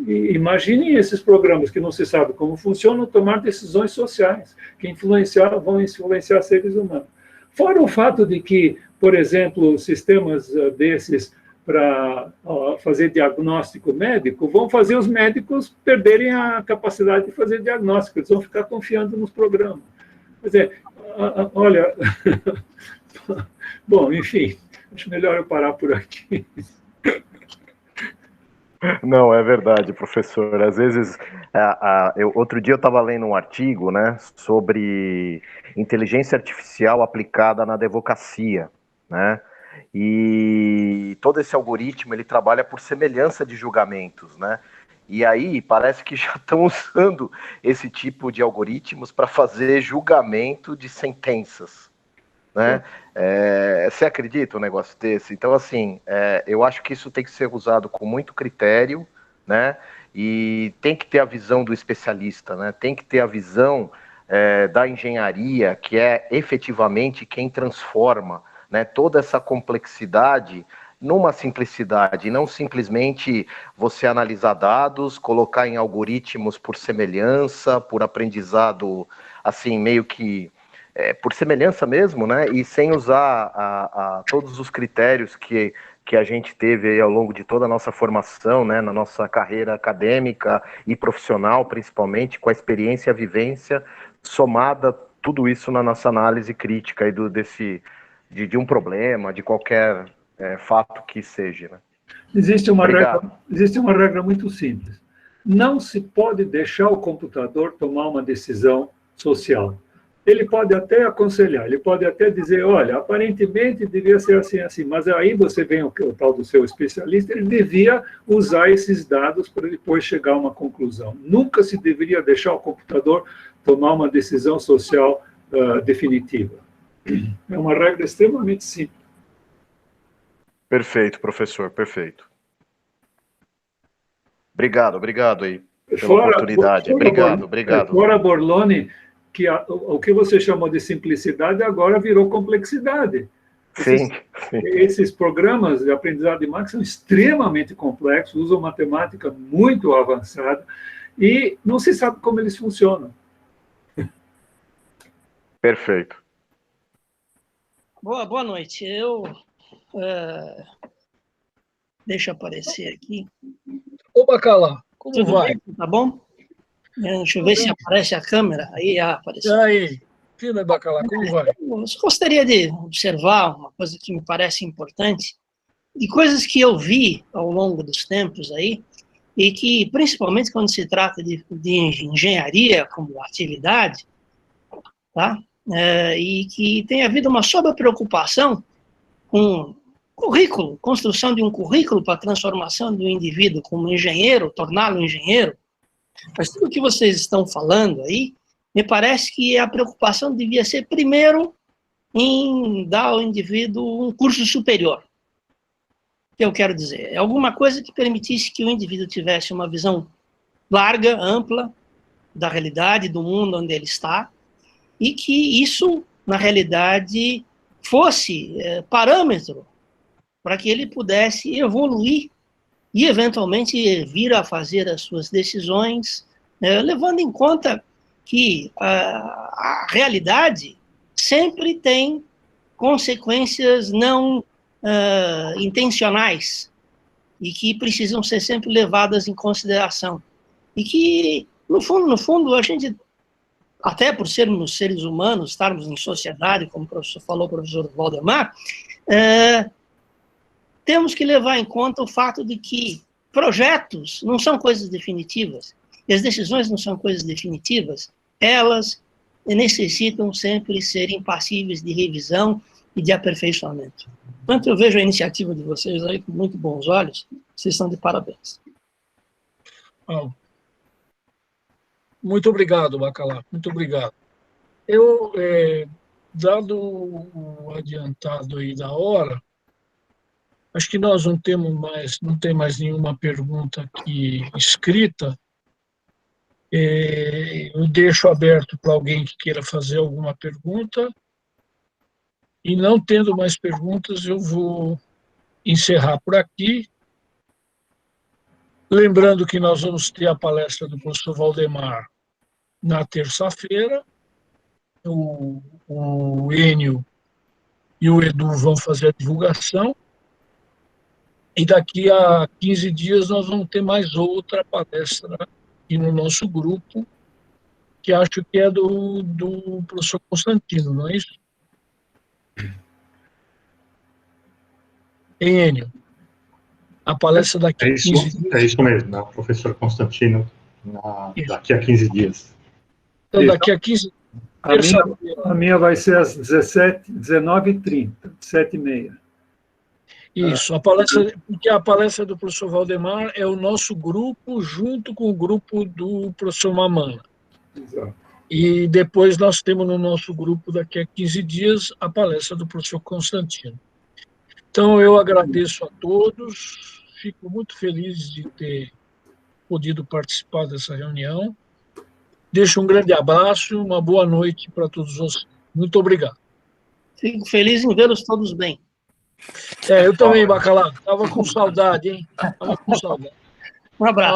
E imaginem esses programas que não se sabe como funcionam tomar decisões sociais que vão influenciar seres humanos. Fora o fato de que, por exemplo, sistemas desses para fazer diagnóstico médico vão fazer os médicos perderem a capacidade de fazer diagnóstico, eles vão ficar confiando nos programas. Quer dizer, olha... Bom, enfim, acho melhor eu parar por aqui. Não, é verdade, professor. Às vezes, outro dia eu estava lendo um artigo, né, sobre inteligência artificial aplicada na advocacia, né? E todo esse algoritmo, ele trabalha por semelhança de julgamentos, né? E aí parece que já estão usando esse tipo de algoritmos para fazer julgamento de sentenças, né? Você acredita um negócio desse? Então, assim, eu acho que isso tem que ser usado com muito critério, né? E tem que ter a visão do especialista, né? Tem que ter a visão da engenharia, que é efetivamente quem transforma, né, toda essa complexidade numa simplicidade, não simplesmente você analisar dados, colocar em algoritmos por semelhança, por aprendizado, assim, meio que por semelhança mesmo, né, e sem usar todos os critérios que a gente teve aí ao longo de toda a nossa formação, né, na nossa carreira acadêmica e profissional, principalmente, com a experiência e a vivência, somada tudo isso na nossa análise crítica aí de um problema, de qualquer fato que seja. Né? Existe uma regra muito simples. Não se pode deixar o computador tomar uma decisão social. Ele pode até aconselhar, ele pode até dizer, olha, aparentemente devia ser assim, assim, mas aí você vem o tal do seu especialista, ele devia usar esses dados para depois chegar a uma conclusão. Nunca se deveria deixar o computador tomar uma decisão social definitiva. É uma regra extremamente simples. Perfeito, professor, perfeito. Obrigado aí pela oportunidade. Obrigado. Fora, Borlone, que o que você chamou de simplicidade agora virou complexidade. Sim. Esses programas de aprendizado de máquina são extremamente complexos, usam matemática muito avançada e não se sabe como eles funcionam. Perfeito. Boa noite. Deixa eu aparecer aqui. Ô, Bacalá, como vai? Bem? Tá bom? Deixa eu ver se aparece a câmera. Aí, apareceu. Aí, filho Bacalá, como vai? Eu gostaria de observar uma coisa que me parece importante, de coisas que eu vi ao longo dos tempos aí, e que, principalmente quando se trata de engenharia como atividade, tá? E que tem havido uma sobrepreocupação com currículo, construção de um currículo para a transformação do indivíduo como engenheiro, torná-lo engenheiro. Mas tudo que vocês estão falando aí, me parece que a preocupação devia ser, primeiro, em dar ao indivíduo um curso superior. O que eu quero dizer? É alguma coisa que permitisse que o indivíduo tivesse uma visão larga, ampla, da realidade, do mundo onde ele está, e que isso, na realidade, fosse parâmetro para que ele pudesse evoluir e, eventualmente, vir a fazer as suas decisões, levando em conta que a realidade sempre tem consequências não intencionais e que precisam ser sempre levadas em consideração. E que, no fundo, a gente, até por sermos seres humanos, estarmos em sociedade, como falou o professor Valdemar, temos que levar em conta o fato de que projetos não são coisas definitivas, e as decisões não são coisas definitivas, elas necessitam sempre serem passíveis de revisão e de aperfeiçoamento. Portanto, eu vejo a iniciativa de vocês aí com muito bons olhos, vocês estão de parabéns. Muito obrigado, Bacalhau, muito obrigado. Eu, dado o adiantado aí da hora, acho que nós não tem mais nenhuma pergunta aqui escrita. Eu deixo aberto para alguém que queira fazer alguma pergunta. E não tendo mais perguntas, eu vou encerrar por aqui. Lembrando que nós vamos ter a palestra do professor Valdemar na terça-feira. O Enio e o Edu vão fazer a divulgação. E daqui a 15 dias nós vamos ter mais outra palestra aqui no nosso grupo, que acho que é do professor Constantino, não é isso? Enio, a palestra daqui a 15 dias. É isso mesmo, né? O professor Constantino, daqui a 15 dias. Então, daqui a 15 dias. A minha vai ser às 19h30, 7h30. Isso, porque a palestra do professor Valdemar é o nosso grupo, junto com o grupo do professor Mamana. Exato. E depois nós temos no nosso grupo, daqui a 15 dias, a palestra do professor Constantino. Então, eu agradeço a todos, fico muito feliz de ter podido participar dessa reunião. Deixo um grande abraço, uma boa noite para todos vocês. Muito obrigado. Fico feliz em vê-los todos bem. Eu também, Bacalhau. Estava com saudade, hein? Estava com saudade. Um abraço.